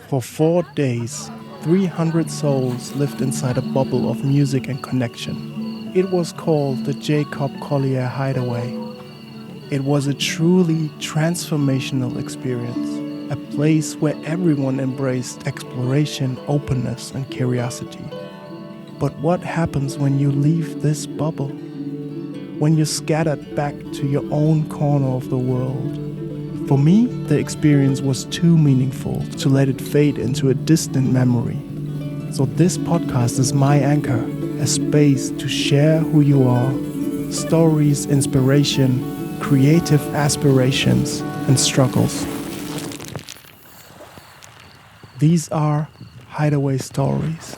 For 4 days, 300 souls lived inside a bubble of music and connection. It was called the Jacob Collier Hideaway. It was a truly transformational experience, a place where everyone embraced exploration, openness, and curiosity. But what happens when you leave this bubble? When you're scattered back to your own corner of the world? For me, the experience was too meaningful to let it fade into a distant memory. So this podcast is my anchor, a space to share who you are, stories, inspiration, creative aspirations, and struggles. These are Hideaway stories.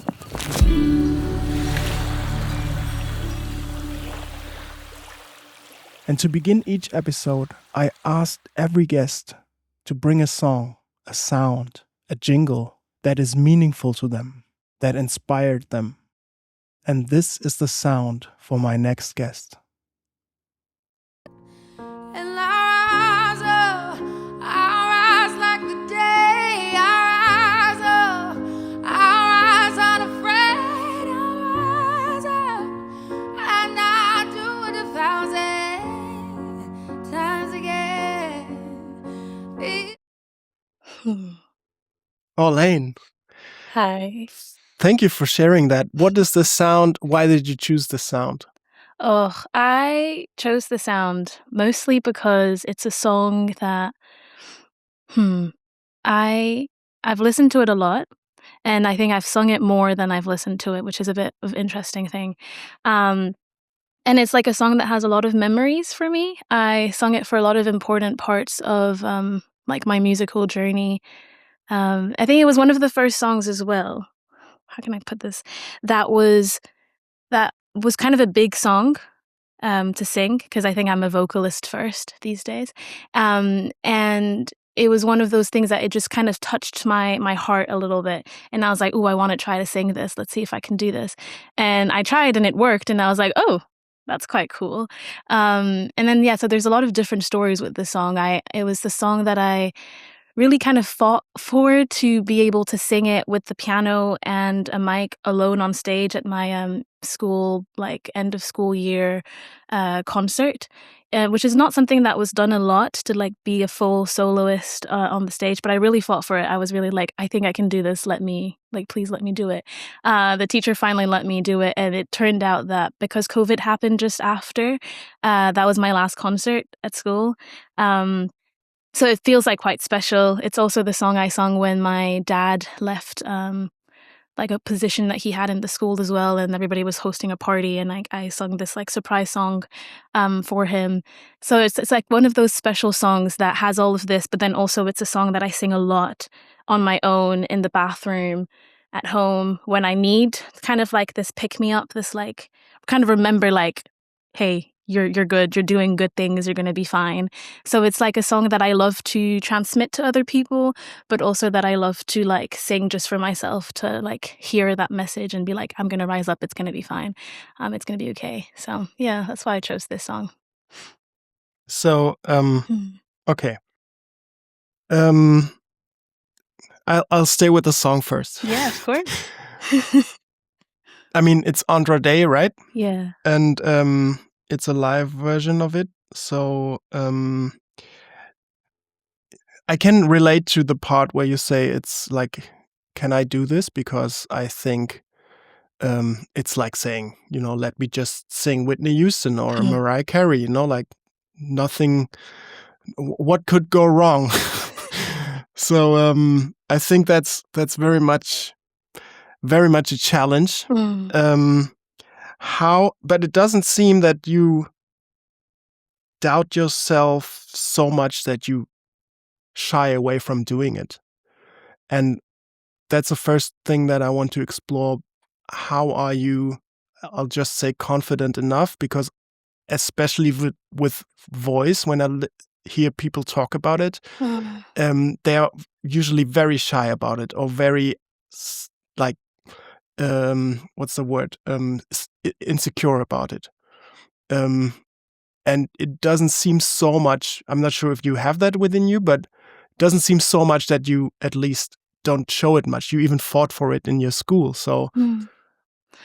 And to begin each episode, I asked every guest to bring a song, a sound, a jingle that is meaningful to them, that inspired them. And this is the sound for my next guest. And I rise like the day. I rise unafraid. I rise up, and I do it 1,000 times again. Orlane, Hi. thank you for sharing that. What is the sound? Why did you choose the sound? Oh, I chose the sound mostly because it's a song that I've listened to it a lot, and I think I've sung it more than I've listened to it, which is a bit of an interesting thing. And it's like a song that has a lot of memories for me. I sung it for a lot of important parts of like my musical journey. I think it was one of the first songs as well. How can I put this? That was kind of a big song to sing, because I think I'm a vocalist first these days. And it was one of those things that it just kind of touched my heart a little bit. And I was like, oh, I want to try to sing this. Let's see if I can do this. And I tried and it worked. And I was like, oh, that's quite cool. And then, so there's a lot of different stories with this song. It was the song that I really kind of fought for, to be able to sing it with the piano and a mic alone on stage at my school, like end of school year concert, which is not something that was done a lot, to like be a full soloist on the stage. But I really fought for it. I was really like, I think I can do this. Please let me do it. The teacher finally let me do it. And it turned out that because COVID happened just after, that was my last concert at school. So it feels like quite special. It's also the song I sung when my dad left like a position that he had in the school as well, and everybody was hosting a party, and I sung this like surprise song for him. So it's like one of those special songs that has all of this, but then also it's a song that I sing a lot on my own in the bathroom at home when I need kind of like this pick me up, this like kind of remember like, hey, you're good, you're doing good things, you're going to be fine. So it's like a song that I love to transmit to other people, but also that I love to like sing just for myself, to like hear that message and be like, I'm going to rise up, it's going to be fine, it's going to be okay. So yeah, that's why I chose this song. So, okay. I'll stay with the song first. Yeah, of course. I mean, it's Andra Day, right? Yeah. And it's a live version of it. So I can relate to the part where you say it's like, can I do this? Because I think it's like saying, let me just sing Whitney Houston or Mariah Carey, like nothing, what could go wrong? So I think that's very much a challenge. But it doesn't seem that you doubt yourself so much that you shy away from doing it. And that's the first thing that I want to explore. How are you, I'll just say, confident enough? Because especially with voice, when I hear people talk about it, they are usually very shy about it, or very like, what's the word? Insecure about it. And it doesn't seem so much, I'm not sure if you have that within you, but it doesn't seem so much that you at least don't show it much. You even fought for it in your school. So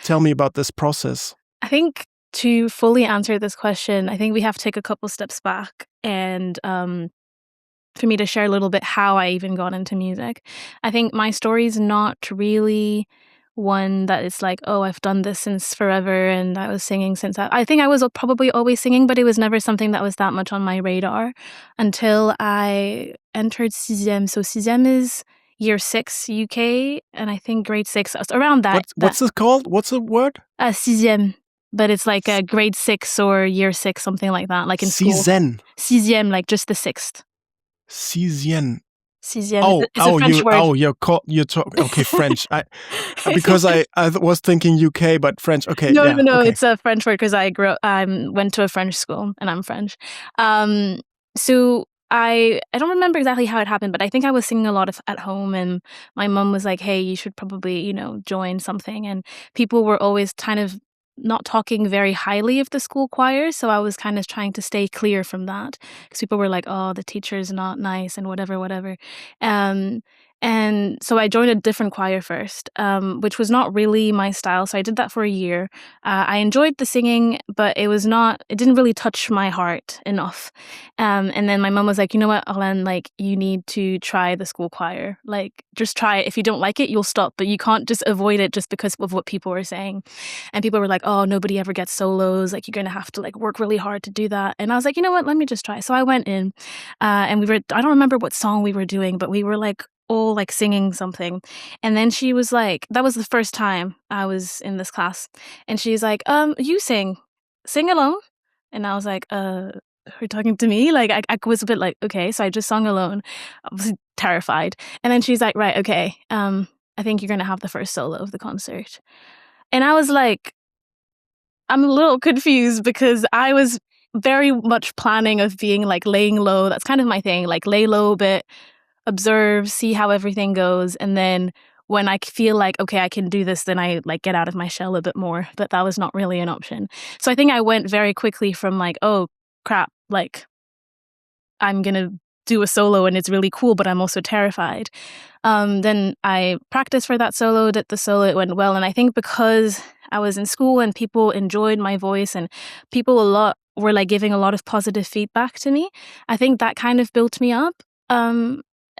tell me about this process. I think to fully answer this question, I think we have to take a couple steps back and for me to share a little bit how I even got into music. I think my story is not really one that is like, oh, I've done this since forever and I was singing since I think I was probably always singing, but it was never something that was that much on my radar until I entered sixième. So sixième is year 6 UK, and I think grade 6, around that. What's it called? What's the word? Sixième. But it's like a grade 6 or year 6, something like that, like in school. Sixième, like just the 6th. Sixième. Sixième. It's a French word. You're talking. Okay, French. Because I was thinking UK, but French. Okay. No, okay. It's a French word because I went to a French school and I'm French. So I don't remember exactly how it happened, but I think I was singing a lot at home, and my mom was like, "Hey, you should probably, join something." And people were always kind of not talking very highly of the school choir, so I was kind of trying to stay clear from that because people were like, "Oh, the teacher's not nice," and whatever. And so I joined a different choir first, which was not really my style. So I did that for a year. I enjoyed the singing, but it didn't really touch my heart enough. And then my mom was like, "You know what, Orlane, like you need to try the school choir. Like just try it. If you don't like it, you'll stop, but you can't just avoid it just because of what people were saying." And people were like, "Oh, nobody ever gets solos. Like you're going to have to like work really hard to do that." And I was like, "You know what, let me just try." So I went in, and I don't remember what song we were doing, but we were like all like singing something. And then she was like, that was the first time I was in this class. And she's like, you sing alone. And I was like, are you talking to me? Like, I was a bit like, okay. So I just sung alone. I was terrified. And then she's like, right, okay. I think you're going to have the first solo of the concert. And I was like, I'm a little confused because I was very much planning of being like laying low. That's kind of my thing, like lay low a bit, observe, see how everything goes, and then when I feel like, okay, I can do this, then I like get out of my shell a bit more. But that was not really an option. So I think I went very quickly from like, oh crap, like I'm gonna do a solo and it's really cool, but I'm also terrified. Then I practiced for that solo, did the solo, it went well. And I think because I was in school and people enjoyed my voice and people were like giving a lot of positive feedback to me, I think that kind of built me up.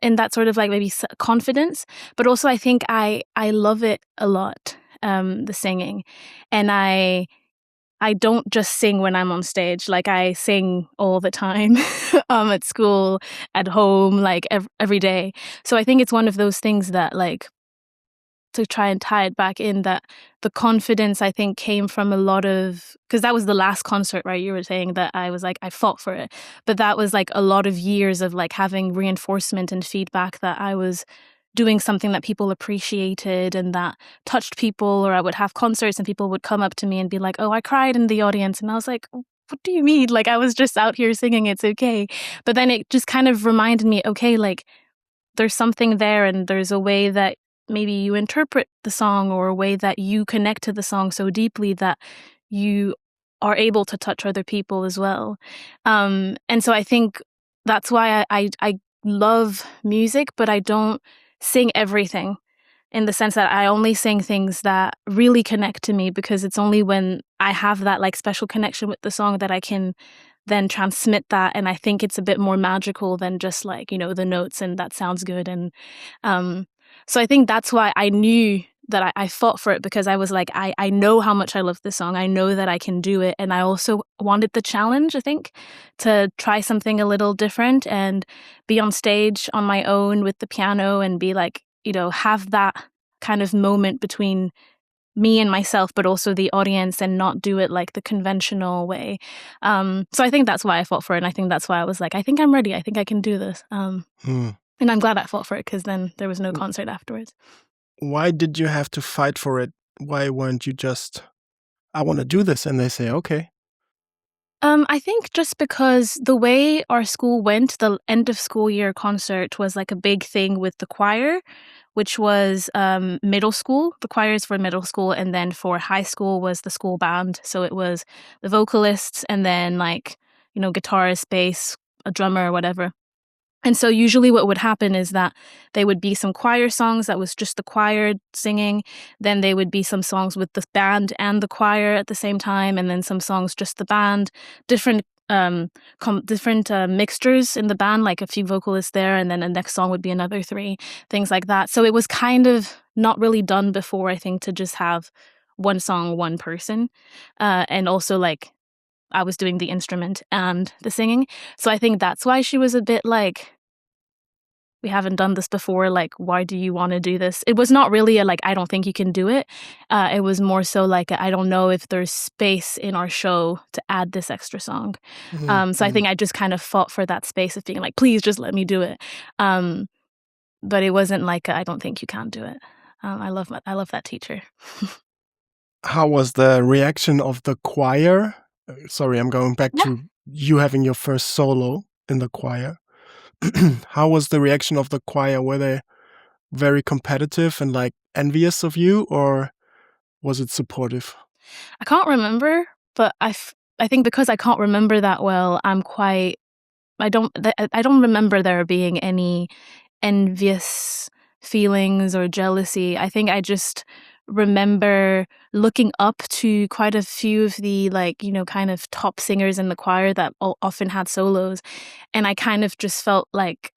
In that sort of like maybe confidence, but also I think I love it a lot, the singing, and I don't just sing when I'm on stage. Like I sing all the time, at school, at home, like every day. So I think it's one of those things that like, to try and tie it back in, that the confidence I think came from a lot of, because that was the last concert, right? You were saying that I was like, I fought for it, but that was like a lot of years of like having reinforcement and feedback that I was doing something that people appreciated and that touched people. Or I would have concerts and people would come up to me and be like, "Oh, I cried in the audience." And I was like, what do you mean? Like I was just out here singing, it's okay. But then it just kind of reminded me, okay, like there's something there and there's a way that maybe you interpret the song or a way that you connect to the song so deeply that you are able to touch other people as well. And so I think that's why I love music, but I don't sing everything, in the sense that I only sing things that really connect to me, because it's only when I have that like special connection with the song that I can then transmit that. And I think it's a bit more magical than just like, the notes and that sounds good. And so I think that's why I knew that I fought for it, because I was like, I know how much I love this song. I know that I can do it. And I also wanted the challenge, I think, to try something a little different and be on stage on my own with the piano and be like, have that kind of moment between me and myself, but also the audience, and not do it like the conventional way. So I think that's why I fought for it. And I think that's why I was like, I think I'm ready. I think I can do this. And I'm glad I fought for it, because then there was no concert afterwards. Why did you have to fight for it? Why weren't you just, I want to do this, and they say, okay? I think just because the way our school went, the end of school year concert was like a big thing with the choir, which was middle school. The choir is for middle school, and then for high school was the school band. So it was the vocalists, and then like, guitarist, bass, a drummer, or whatever. And so usually what would happen is that there would be some choir songs that was just the choir singing. Then there would be some songs with the band and the choir at the same time. And then some songs just the band, different mixtures in the band, like a few vocalists there. And then the next song would be another 3, things like that. So it was kind of not really done before, I think, to just have one song, one person. And also like I was doing the instrument and the singing. So I think that's why she was a bit like, we haven't done this before, like, why do you want to do this? It was not really a, like, I don't think you can do it. It was more so like, I don't know if there's space in our show to add this extra song. So I think I just kind of fought for that space of being like, please just let me do it. But it wasn't like, I don't think you can do it. I love that teacher. How was the reaction of the choir? Sorry, I'm going back to you having your first solo in the choir. How was the reaction of the choir? Were they very competitive and like envious of you, or was it supportive? I can't remember, but I think because I can't remember that well, I don't remember there being any envious feelings or jealousy. I think I just remember looking up to quite a few of the, like, you know, kind of top singers in the choir that often had solos, and I kind of just felt like,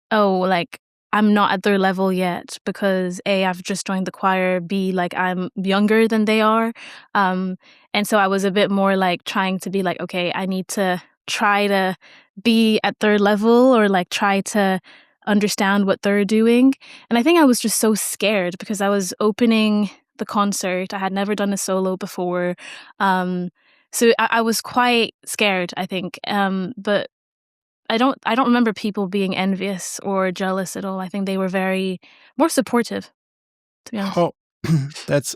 oh, like, I'm not at their level yet because A, I've just joined the choir, B, like, I'm younger than they are, and so I was a bit more like trying to be like, okay, I need to try to be at their level, or like try to understand what they're doing. And I think I was just so scared because I was opening the concert. I had never done a solo before. So I was quite scared, I think. But I don't remember people being envious or jealous at all. I think they were more supportive, to be honest. Oh, that's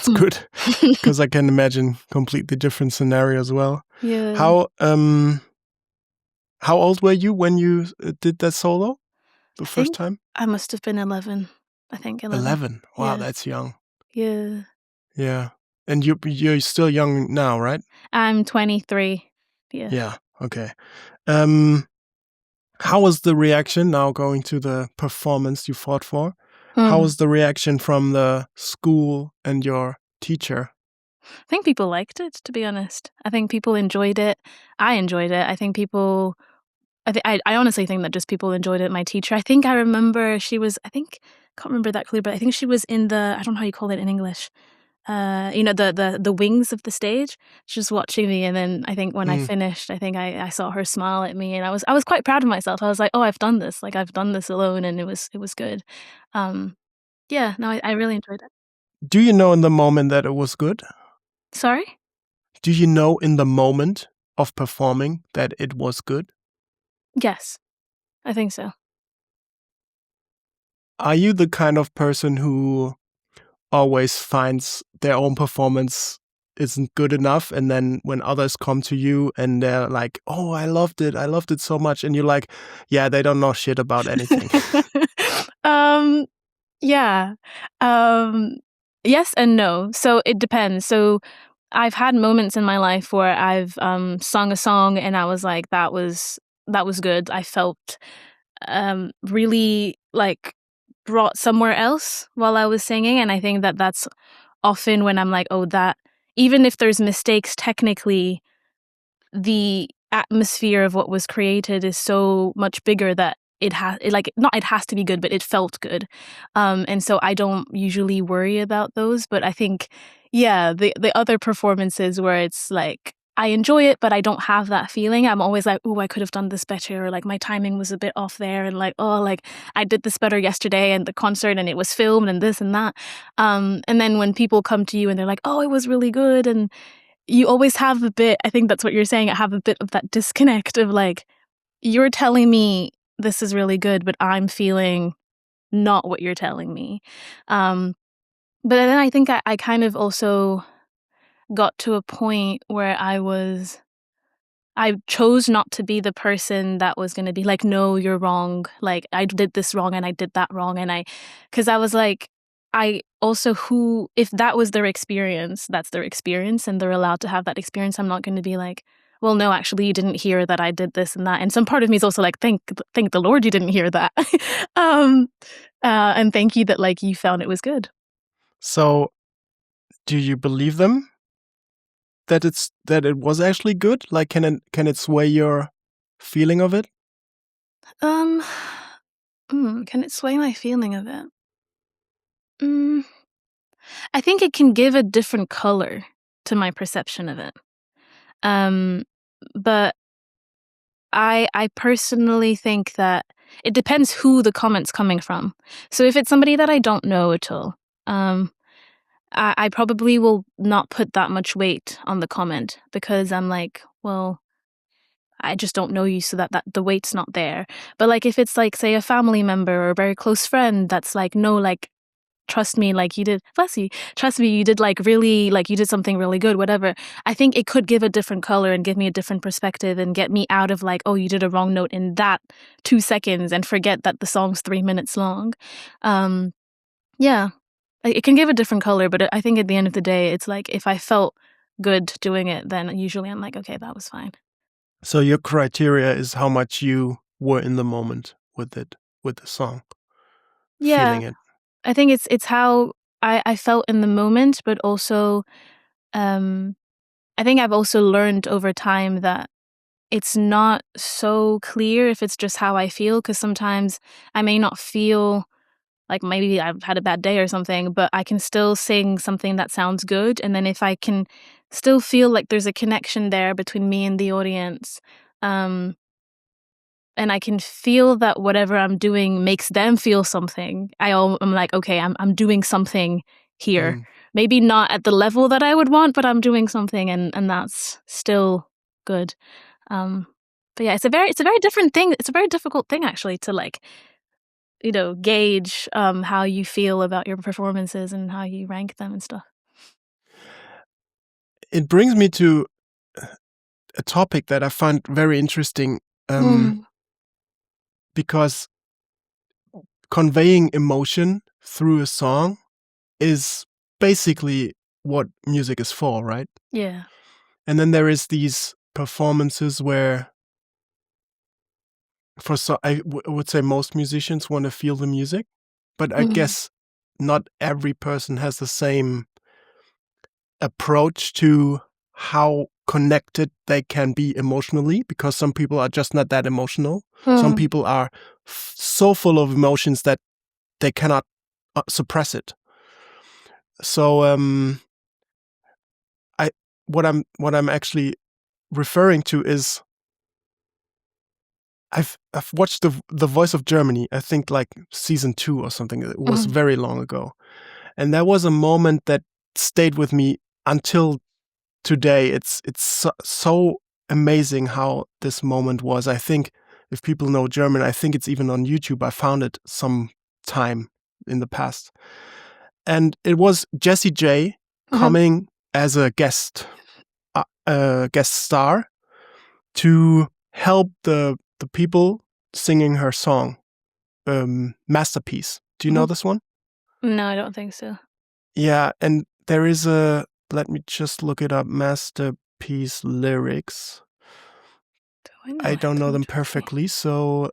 good, because I can imagine completely different scenario as well. Yeah. How old were you when you did that solo the first time? I must have been 11. I think 11. 11. Wow, Yeah. that's young. Yeah. Yeah. And you're still young now, right? I'm 23. Yeah. Yeah. Okay. How was the reaction now going to the performance you fought for? How was the reaction from the school and your teacher? I think people liked it, to be honest. I think people enjoyed it. I enjoyed it. I think people... I honestly think that just people enjoyed it. My teacher, I think I remember she was... I can't remember that clear, but I think she was in the... I don't know how you call it in English. You know, the wings of the stage. She was watching me, and then I think when I finished, I think I saw her smile at me, and I was quite proud of myself. I was like, oh, I've done this. Like, I've done this alone, and it was good. Yeah, no, I really enjoyed it. Do you know in the moment that it was good? Sorry? Do you know in the moment of performing that it was good? Yes, I think so. Are you the kind of person who always finds their own performance isn't good enough, and then when others come to you and they're like, oh, I loved it so much, and you're like, yeah, they don't know shit about anything? Yeah. Yes and no. So it depends. So I've had moments in my life where I've sung a song and I was like, that was good. I felt really like brought somewhere else while I was singing, and I think that that's often when I'm like, oh, that even if there's mistakes technically, the atmosphere of what was created is so much bigger that it has to be good, but it felt good. And so I don't usually worry about those, but I think, yeah, the other performances where it's like, I enjoy it, but I don't have that feeling. I'm always like, oh, I could have done this better, or like my timing was a bit off there, and like, oh, like I did this better yesterday and the concert and it was filmed and this and that. And then when people come to you and they're like, oh, it was really good, and you always have a bit, I think that's what you're saying, I have a bit of that disconnect of like, you're telling me this is really good, but I'm feeling not what you're telling me. But then I think I kind of also got to a point where I chose not to be the person that was going to be like, no, you're wrong. Like, I did this wrong and I did that wrong. And because I was like, I also, if that was their experience, that's their experience and they're allowed to have that experience. I'm not going to be like, well, no, actually, you didn't hear that I did this and that. And some part of me is also like, thank the Lord you didn't hear that. And thank you that like you found it was good. So, do you believe them that it was actually good? Like, can it sway your feeling of it? Can it sway my feeling of it? I think it can give a different color to my perception of it. But I personally think that it depends who the comment's coming from. So if it's somebody that I don't know at all, I probably will not put that much weight on the comment because I'm like, well, I just don't know you, so that the weight's not there. But like if it's like, say, a family member or a very close friend that's like, no, like, trust me, like you did, bless you, trust me, you did like really, like you did something really good, whatever. I think it could give a different color and give me a different perspective and get me out of like, oh, you did a wrong note in that 2 seconds and forget that the song's 3 minutes long. Yeah, it can give a different color, but I think at the end of the day, it's like if I felt good doing it, then usually I'm like, okay, that was fine. So your criteria is how much you were in the moment with it, with the song. Yeah. Feeling it. I think it's how I felt in the moment, but also I think I've also learned over time that it's not so clear if it's just how I feel, because sometimes I may not feel like maybe I've had a bad day or something, but I can still sing something that sounds good. And then if I can still feel like there's a connection there between me and the audience, and I can feel that whatever I'm doing makes them feel something, I'm like, okay, I'm doing something here. Maybe not at the level that I would want, but I'm doing something, and that's still good. But yeah, it's a very different thing. It's a very difficult thing actually to like, gauge how you feel about your performances and how you rank them and stuff. It brings me to a topic that I find very interesting. Because conveying emotion through a song is basically what music is for, right? Yeah. And then there is these performances where, I would say most musicians want to feel the music, but I guess not every person has the same approach to how connected they can be emotionally, because some people are just not that emotional. Some people are so full of emotions that they cannot suppress it. So what I'm actually referring to is I've watched the Voice of Germany, I think like season 2 or something. It was very long ago, and there was a moment that stayed with me until today. It's so amazing how this moment was. I think if people know German, I think it's even on YouTube. I found it some time in the past, and it was Jessie J coming as a guest star to help the people singing her song, Masterpiece. Do you know this one? No, I don't think so. Yeah, and there is let me just look it up, Masterpiece lyrics. I don't know them perfectly, so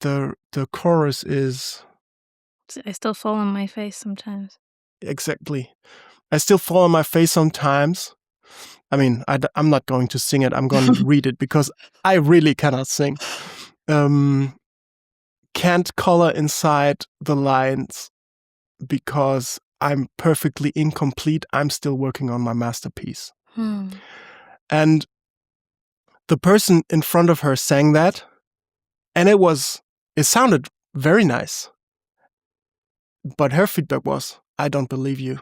the chorus is, I still fall on my face sometimes. Exactly. I still fall on my face sometimes. I mean, I'm not going to sing it. I'm going to read it because I really cannot sing. Can't color inside the lines because I'm perfectly incomplete. I'm still working on my masterpiece. And the person in front of her sang that, and it sounded very nice. But her feedback was, I don't believe you.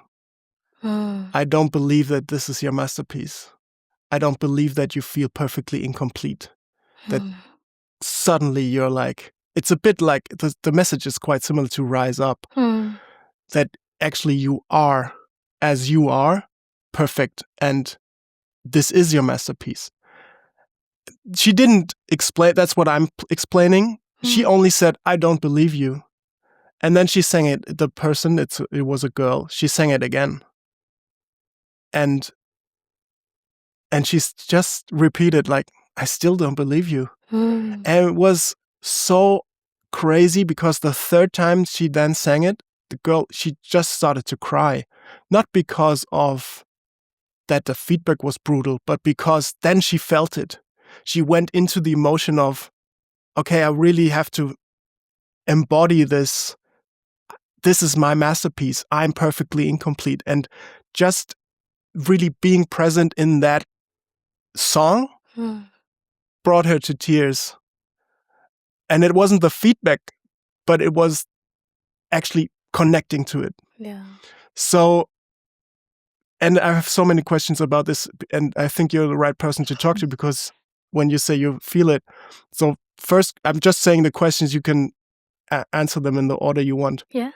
I don't believe that this is your masterpiece. I don't believe that you feel perfectly incomplete. That suddenly you're like, it's a bit like, the message is quite similar to Rise Up. That actually you are, as you are, perfect, and this is your masterpiece. She didn't explain, that's what I'm explaining. She only said, I don't believe you. And then she sang it, the person, it was a girl, she sang it again. And And she's just repeated like, I still don't believe you. And it was so crazy because the third time she then sang it, the girl, she just started to cry. Not because of that the feedback was brutal, but because then she felt it. She went into the emotion of, okay, I really have to embody this. This is my masterpiece. I'm perfectly incomplete. And just really being present in that song brought her to tears. And it wasn't the feedback, but it was actually connecting to it. Yeah. So, and I have so many questions about this, and I think you're the right person to talk to, because when you say you feel it. So first, I'm just saying the questions, you can answer them in the order you want. Yeah.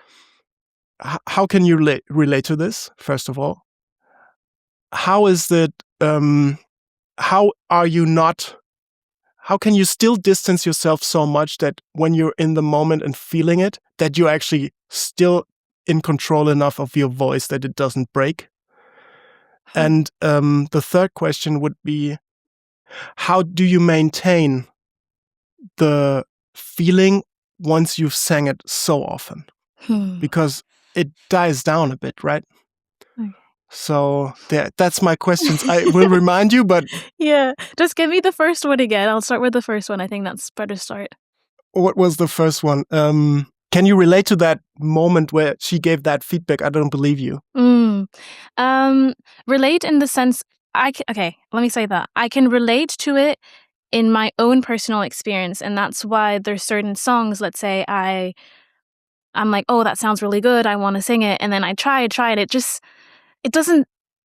How can you relate to this, first of all? How is it, how can you still distance yourself so much that when you're in the moment and feeling it, that you're actually still in control enough of your voice that it doesn't break? And the third question would be, how do you maintain the feeling once you've sang it so often? Because it dies down a bit, right? Okay. So that's my questions. I will remind you, but... Yeah, just give me the first one again. I'll start with the first one. I think that's better start. What was the first one? Can you relate to that moment where she gave that feedback, I don't believe you? Relate in the sense, okay, let me say that. I can relate to it in my own personal experience, and that's why there's certain songs, let's say I'm like, oh, that sounds really good, I want to sing it, and then I try it,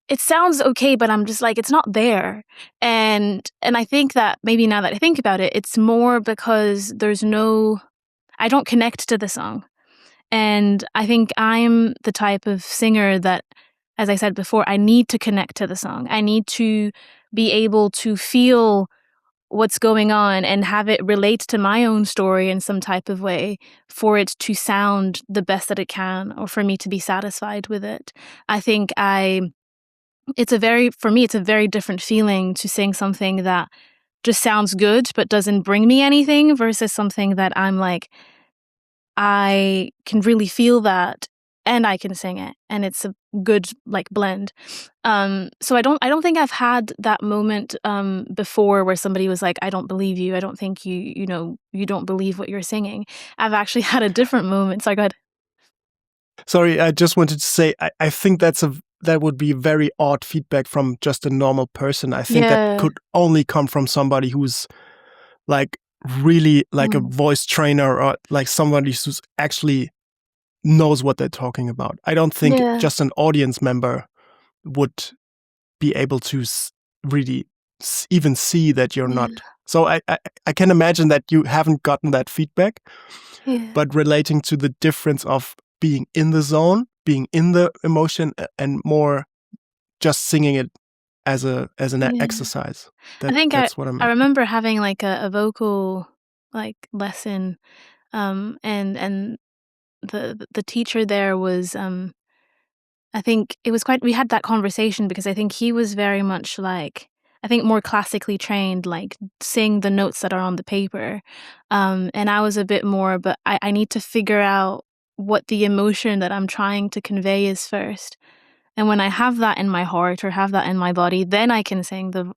it sounds okay, but I'm just like, it's not there. And I think that maybe now that I think about it, it's more because I don't connect to the song. And I think I'm the type of singer that, as I said before, I need to connect to the song. I need to be able to feel what's going on and have it relate to my own story in some type of way for it to sound the best that it can, or for me to be satisfied with it. I think for me, it's a very different feeling to sing something that just sounds good but doesn't bring me anything versus something that I'm like, I can really feel that and I can sing it, and it's a good like blend. So I don't think I've had that moment before where somebody was like, I don't believe you. I don't think you don't believe what you're singing. I've actually had a different moment. So go ahead. Sorry, I just wanted to say, I think that would be very odd feedback from just a normal person. I think that could only come from somebody who's like really like a voice trainer, or like somebody who's actually knows what they're talking about. I don't think just an audience member would be able to really even see that you're not. So I can imagine that you haven't gotten that feedback, but relating to the difference of being in the zone, being in the emotion, and more just singing it as an exercise. That's what I meant. I remember having like a vocal like lesson, and the teacher there was I think it was we had that conversation because I think he was very much like, I think more classically trained, like sing the notes that are on the paper, and I was a bit more, but I need to figure out what the emotion that I'm trying to convey is first. And when I have that in my heart or have that in my body, then I can sing the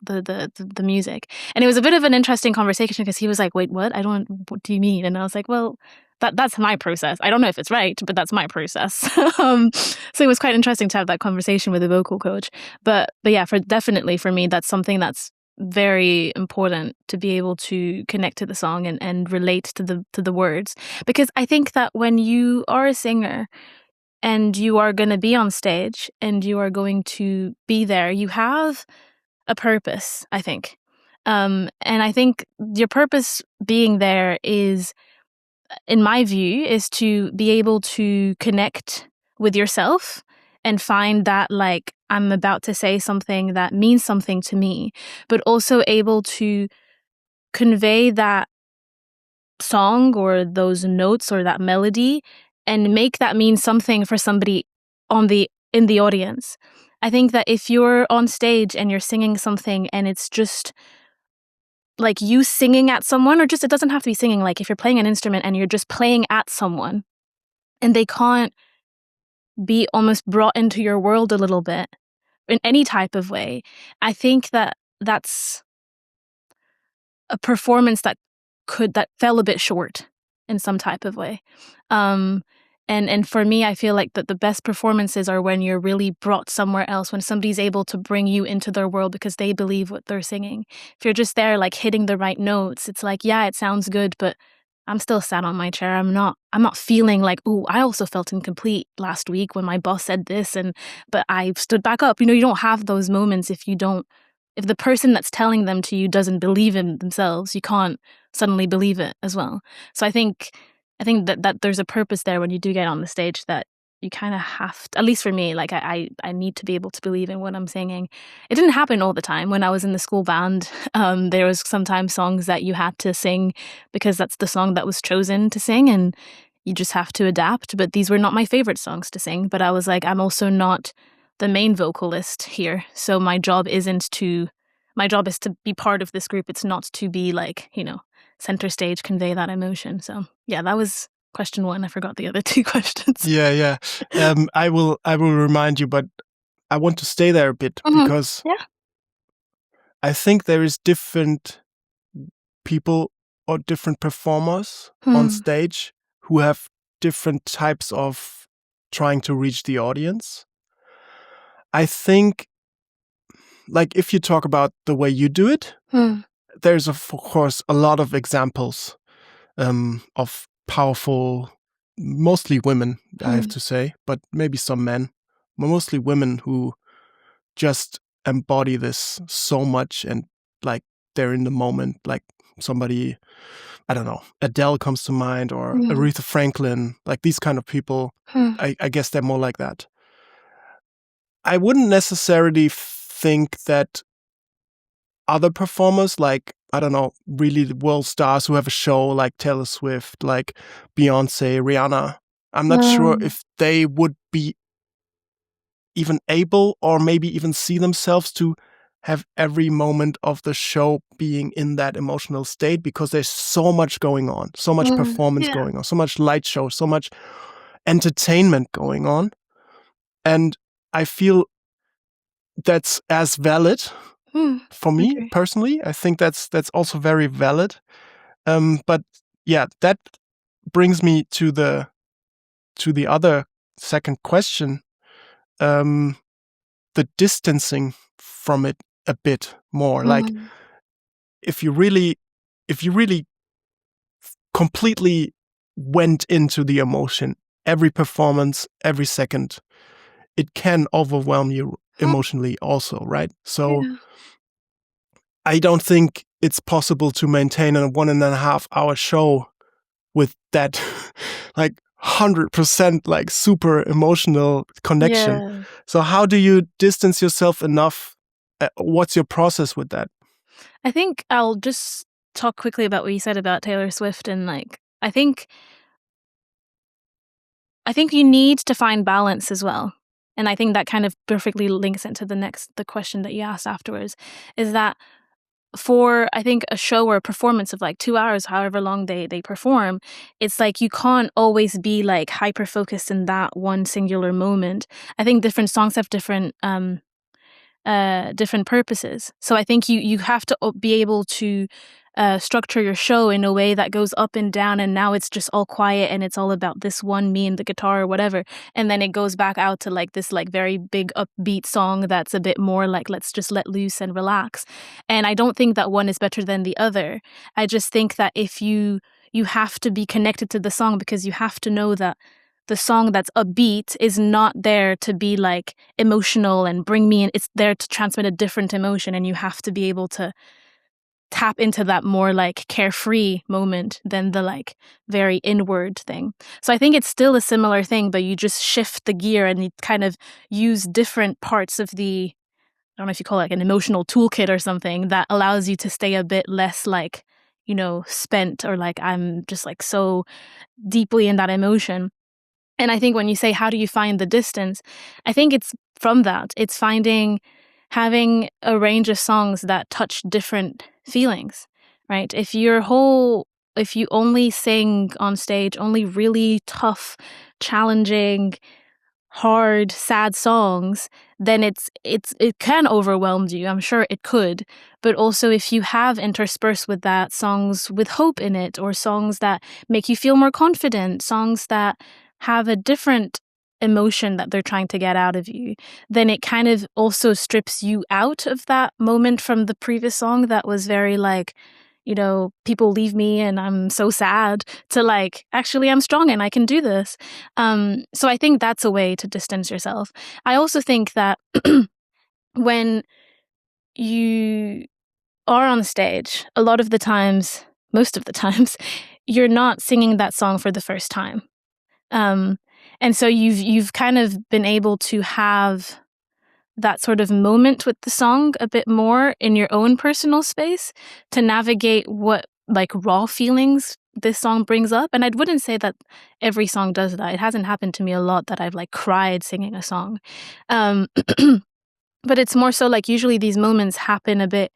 music. And it was a bit of an interesting conversation because he was like, wait, what do you mean? And I was like, well, that's my process. I don't know if it's right, but that's my process. So it was quite interesting to have that conversation with a vocal coach. But yeah, definitely for me, that's something that's very important, to be able to connect to the song and relate to the words. Because I think that when you are a singer and you are going to be on stage and you are going to be there, you have a purpose, I think. And I think your purpose being there is, in my view, is to be able to connect with yourself and find that, like, I'm about to say something that means something to me, but also able to convey that song or those notes or that melody and make that mean something for somebody in the audience. I think that if you're on stage and you're singing something and it's just like you singing at someone, or just, it doesn't have to be singing, like if you're playing an instrument and you're just playing at someone and they can't be almost brought into your world a little bit in any type of way, I think that that's a performance that fell a bit short in some type of way. And for me, I feel like that the best performances are when you're really brought somewhere else, when somebody's able to bring you into their world because they believe what they're singing. If you're just there like hitting the right notes, it's like, yeah, it sounds good, but I'm still sat on my chair. I'm not feeling like, ooh, I also felt incomplete last week when my boss said this, but I stood back up. You don't have those moments if the person that's telling them to you doesn't believe in themselves, you can't suddenly believe it as well. So I think that there's a purpose there when you do get on the stage, that you kind of have to, at least for me, like I need to be able to believe in what I'm singing. It didn't happen all the time. When I was in the school band, there was sometimes songs that you had to sing because that's the song that was chosen to sing, and you just have to adapt. But these were not my favorite songs to sing. But I was like, I'm also not the main vocalist here, so my job is to be part of this group. It's not to be like, center stage, convey that emotion. So yeah, that was question 1. I forgot the other 2 questions. Yeah. I will remind you, but I want to stay there a bit because I think there is different people or different performers on stage who have different types of trying to reach the audience. I think, like, if you talk about the way you do it, there's of course a lot of examples of powerful, mostly women, I have to say, but maybe some men, but mostly women who just embody this so much, and like they're in the moment. Like somebody, I don't know, Adele comes to mind, or Aretha Franklin, like these kind of people. I guess they're more like that. I wouldn't necessarily think that other performers, like, I don't know, really the world stars who have a show like Taylor Swift, like Beyonce, Rihanna, I'm not sure if they would be even able, or maybe even see themselves to have every moment of the show being in that emotional state, because there's so much going on, so much performance going on, so much light show, so much entertainment going on. And I feel that's as valid for me personally. I think that's also very valid. But yeah, that brings me to the other second question, the distancing from it a bit more. Like if you really completely went into the emotion, every performance, every second, it can overwhelm you emotionally also, right? So I don't think it's possible to maintain a 1.5 hour show with that like 100% like super emotional connection. Yeah. So how do you distance yourself enough? What's your process with that? I think I'll just talk quickly about what you said about Taylor Swift, and like I think you need to find balance as well. And I think that kind of perfectly links into the question that you asked afterwards, is that for, I think, a show or a performance of like 2 hours, however long they perform, it's like you can't always be like hyper focused in that one singular moment. I think different songs have different purposes. So I think you have to be able to structure your show in a way that goes up and down, and now it's just all quiet and it's all about this one, me and the guitar or whatever, and then it goes back out to like this like very big upbeat song that's a bit more like let's just let loose and relax. And I don't think that one is better than the other. I just think that if you have to be connected to the song, because you have to know that the song that's upbeat is not there to be like emotional and bring me in. It's there to transmit a different emotion, and you have to be able to tap into that more like carefree moment than the like very inward thing. So I think it's still a similar thing, but you just shift the gear and you kind of use different parts of the, I don't know if you call it like an emotional toolkit or something, that allows you to stay a bit less like, spent, or like I'm just like so deeply in that emotion. And I think when you say, how do you find the distance? I think it's from that, it's having a range of songs that touch different feelings, right? If you only sing on stage only really tough, challenging, hard, sad songs, then it can overwhelm you. I'm sure it could. But also if you have interspersed with that songs with hope in it, or songs that make you feel more confident, songs that have a different emotion that they're trying to get out of you, then it kind of also strips you out of that moment from the previous song that was very like, people leave me and I'm so sad, to like, actually I'm strong and I can do this. So I think that's a way to distance yourself. I also think that when you are on stage, most of the times, you're not singing that song for the first time. And so you've kind of been able to have that sort of moment with the song a bit more in your own personal space to navigate what like raw feelings this song brings up. And I wouldn't say that every song does that. It hasn't happened to me a lot that I've like cried singing a song. But it's more so like usually these moments happen a bit,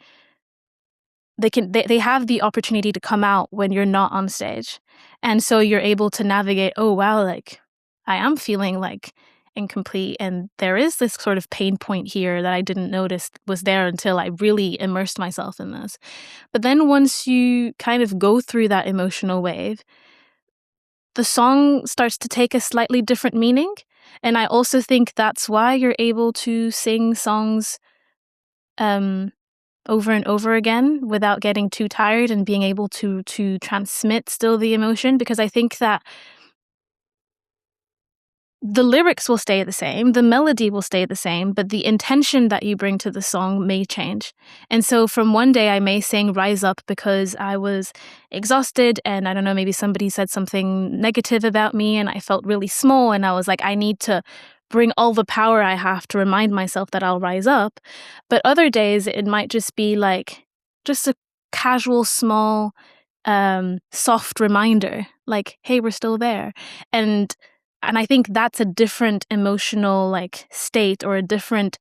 they have the opportunity to come out when you're not on stage. And so you're able to navigate, oh wow, like I am feeling like incomplete, and there is this sort of pain point here that I didn't notice was there until I really immersed myself in this. But then once you kind of go through that emotional wave, the song starts to take a slightly different meaning. And I also think that's why you're able to sing songs over and over again without getting too tired, and being able to transmit still the emotion, because I think that the lyrics will stay the same, the melody will stay the same, but the intention that you bring to the song may change. And so from one day I may sing Rise Up because I was exhausted and I don't know, maybe somebody said something negative about me and I felt really small, and I was like, I need to bring all the power I have to remind myself that I'll rise up. But other days it might just be like just a casual, small, soft reminder, like, hey, we're still there. And I think that's a different emotional like state, or a different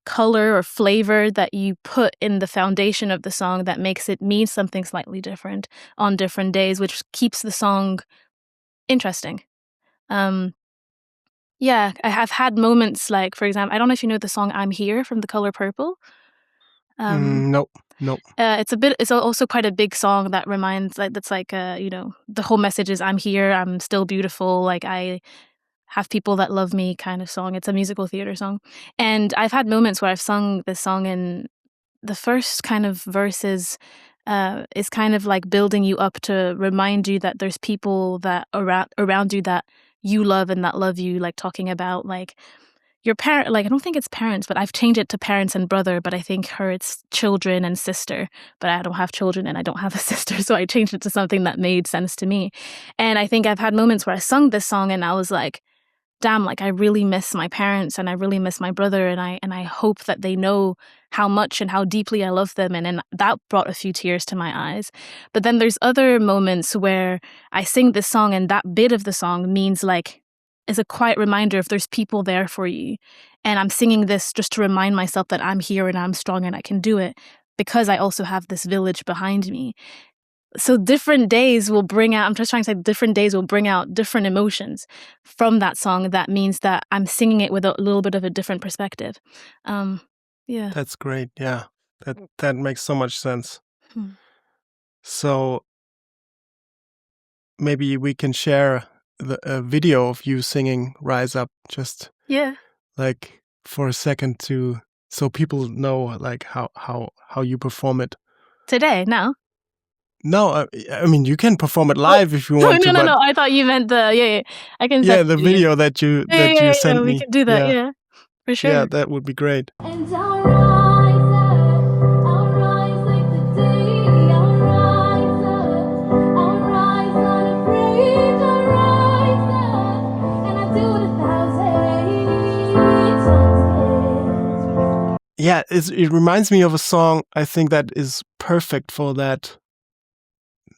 color or flavor that you put in the foundation of the song that makes it mean something slightly different on different days, which keeps the song interesting. Yeah, I have had moments like, for example, I don't know if you know the song I'm Here from The Color Purple. Nope. It's also quite a big song that reminds, like, that's like, the whole message is I'm here, I'm still beautiful, like I have people that love me kind of song. It's a musical theater song. And I've had moments where I've sung this song and the first kind of verses is kind of like building you up to remind you that there's people that around you that you love and that love you, like talking about like your parent, like I don't think it's parents, but I've changed it to parents and brother, but I think it's children and sister, but I don't have children and I don't have a sister, so I changed it to something that made sense to me. And I think I've had moments where I sung this song and I was like, damn, like I really miss my parents and I really miss my brother, and I hope that they know how much and how deeply I love them, and that brought a few tears to my eyes. But then there's other moments where I sing this song and that bit of the song means like is a quiet reminder if there's people there for you. And I'm singing this just to remind myself that I'm here and I'm strong and I can do it, because I also have this village behind me. So different days will bring out, I'm just trying to say different days will bring out different emotions from that song. That means that I'm singing it with a little bit of a different perspective. Yeah. That's great. Yeah. That makes so much sense. Hmm. So maybe we can share a video of you singing Rise Up, just Yeah. like for a second, so people know like how you perform it. Today, now? No, I mean you can perform it live if you want to. No. I thought you meant the I can. Yeah, the video that you sent me. We can do that. Yeah, for sure. Yeah, that would be great. And I'll rise up, I'll rise like the day, I'll rise up, I'll rise unafraid, I'll rise up, and I do it 1,000 times. Yeah, it reminds me of a song I think that is perfect for that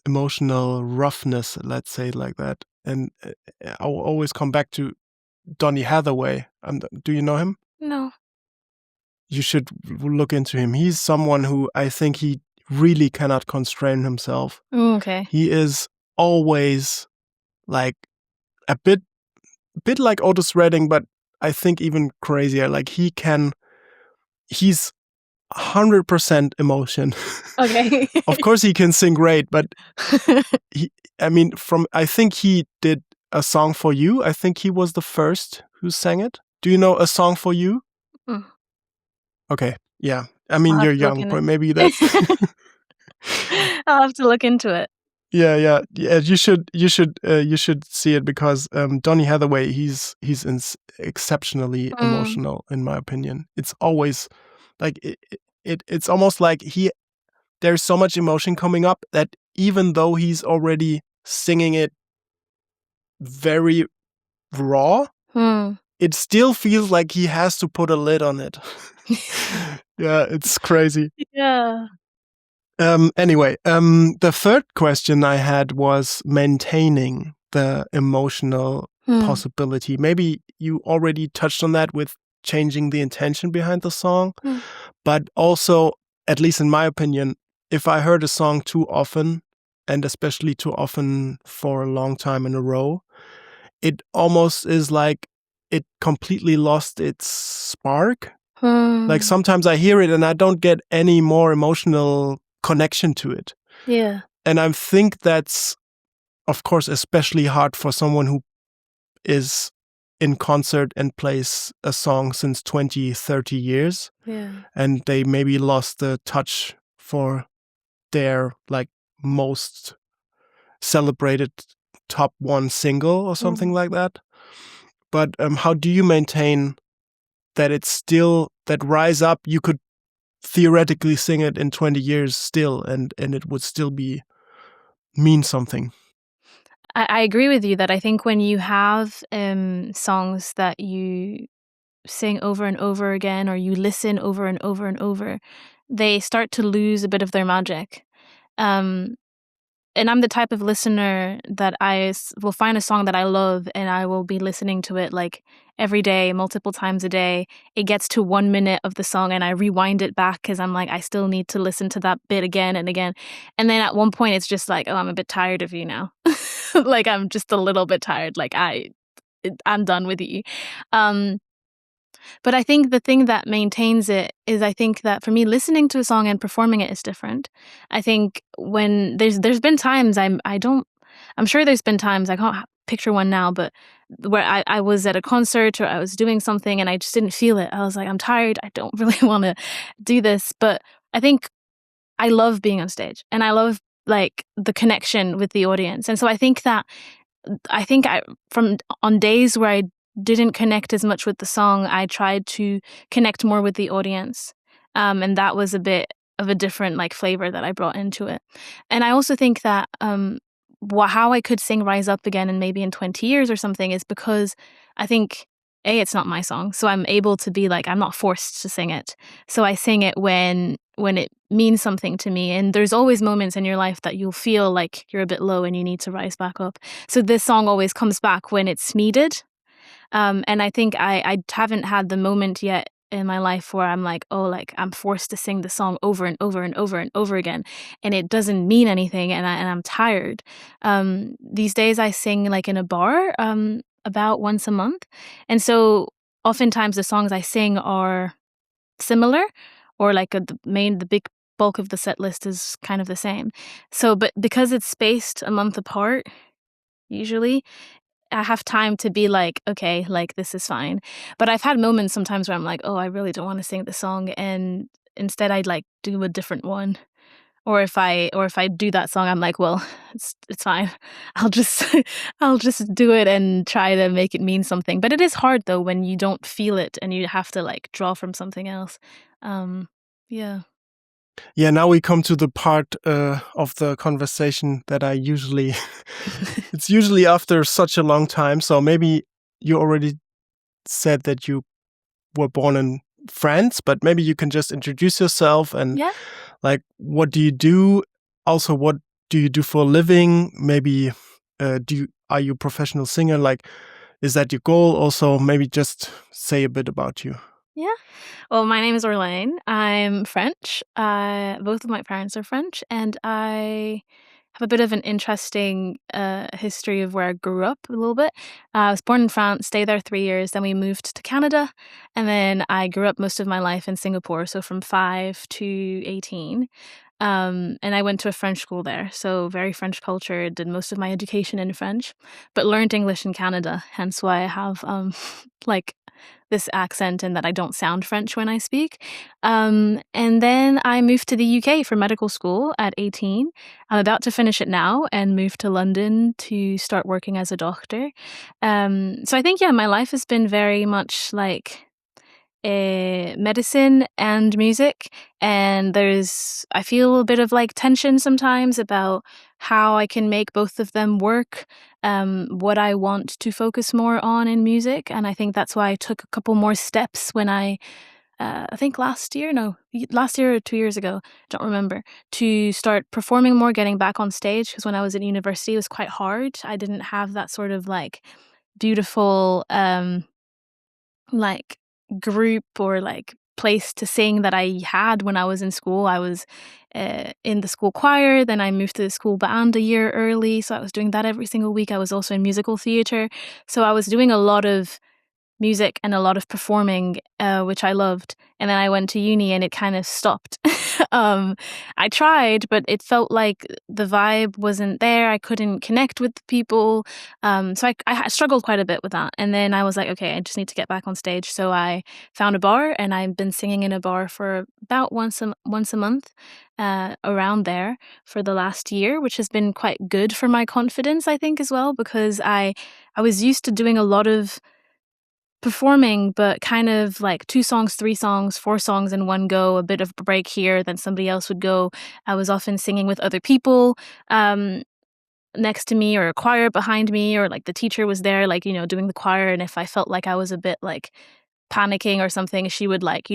emotional roughness, let's say it like that. And I'll always come back to Donny Hathaway. Do you know him? No. You should look into him. He's someone who I think he really cannot constrain himself. Ooh, okay. He is always like a bit like Otis Redding, but I think even crazier. Like he's 100% emotion. Okay. Of course he can sing great, but I think he did A Song for You. I think he was the first who sang it. Do you know A Song for You? Mm. Okay, yeah. I mean, I'll you're have to look young, in but it. maybe that's I'll have to look into it. yeah. You should see it because Donny Hathaway, he's exceptionally emotional in my opinion. It's always like it's almost like there's so much emotion coming up that even though he's already singing it very raw, it still feels like he has to put a lid on it. Yeah, it's crazy. Yeah. Anyway, the third question I had was maintaining the emotional possibility. Maybe you already touched on that with changing the intention behind the song, but also, at least in my opinion, if I heard a song too often, and especially too often for a long time in a row, it almost is like it completely lost its spark. Like sometimes I hear it and I don't get any more emotional connection to it. Yeah. And I think that's, of course, especially hard for someone who is in concert and plays a song since 20, 30 years. Yeah. And they maybe lost the touch for their like most celebrated top one single or something like that. But how do you maintain that it's still, that Rise Up, you could theoretically sing it in 20 years still, and it would still mean something? I agree with you that I think when you have songs that you sing over and over again, or you listen over and over and over, they start to lose a bit of their magic. And I'm the type of listener that I will find a song that I love and I will be listening to it like every day, multiple times a day. It gets to 1 minute of the song and I rewind it back because I'm like, I still need to listen to that bit again and again. And then at one point it's just like, oh, I'm a bit tired of you now. Like I'm just a little bit tired. Like I'm done with you. But I think the thing that maintains it is, I think that for me, listening to a song and performing it is different. I think when there's been times I'm sure there's been times, I can't picture one now, but where I was at a concert or I was doing something and I just didn't feel it. I was like, I'm tired. I don't really want to do this. But I think I love being on stage and I love like the connection with the audience. And so I think from on days where I didn't connect as much with the song, I tried to connect more with the audience. And that was a bit of a different like flavor that I brought into it. And I also think that how I could sing Rise Up again and maybe in 20 years or something is because I think, it's not my song. So I'm able to be like, I'm not forced to sing it. So I sing it when it means something to me. And there's always moments in your life that you'll feel like you're a bit low and you need to rise back up. So this song always comes back when it's needed. And I think I haven't had the moment yet in my life where I'm like, oh, like I'm forced to sing the song over and over and over and over again, and it doesn't mean anything, and I'm tired. These days I sing like in a bar about once a month, and so oftentimes the songs I sing are similar, or like the big bulk of the set list is kind of the same. So, but because it's spaced a month apart, usually I have time to be like, okay, like this is fine. But I've had moments sometimes where I'm like, oh, I really don't want to sing the song, and instead I'd like do a different one. Or if I do that song, I'm like, well, it's fine. I'll just do it and try to make it mean something. But it is hard though when you don't feel it and you have to like draw from something else. Yeah. Yeah, now we come to the part of the conversation that I usually, it's usually after such a long time. So maybe you already said that you were born in France, but maybe you can just introduce yourself and like, what do you do? Also, what do you do for a living? Maybe are you a professional singer? Like, is that your goal? Also, maybe just say a bit about you. Yeah. Well, my name is Orlane. I'm French. Both of my parents are French, and I have a bit of an interesting history of where I grew up a little bit. I was born in France, stayed there 3 years, then we moved to Canada, and then I grew up most of my life in Singapore, so from 5 to 18. And I went to a French school there, so very French culture, did most of my education in French, but learned English in Canada, hence why I have like this accent and that I don't sound French when I speak. And then I moved to the UK for medical school at 18. I'm about to finish it now and move to London to start working as a doctor. So I think, yeah, my life has been very much like medicine and music, and I feel a bit of like tension sometimes about how I can make both of them work, what I want to focus more on in music, and I think that's why I took a couple more steps when I think last year or 2 years ago, don't remember, to start performing more, getting back on stage, because when I was in university it was quite hard. I didn't have that sort of like beautiful like group or like place to sing that I had when I was in school. I was in the school choir, then I moved to the school band a year early, so I was doing that every single week. I was also in musical theatre, so I was doing a lot of music and a lot of performing, which I loved. And then I went to uni and it kind of stopped. I tried, but it felt like the vibe wasn't there. I couldn't connect with the people. So I struggled quite a bit with that. And then I was like, okay, I just need to get back on stage. So I found a bar and I've been singing in a bar for about once a month around there for the last year, which has been quite good for my confidence, I think, as well, because I was used to doing a lot of performing, but kind of like 2 songs, 3 songs, 4 songs in one go, a bit of a break here, then somebody else would go. I was often singing with other people next to me, or a choir behind me, or like the teacher was there, like, doing the choir. And if I felt like I was a bit like panicking or something, she would like,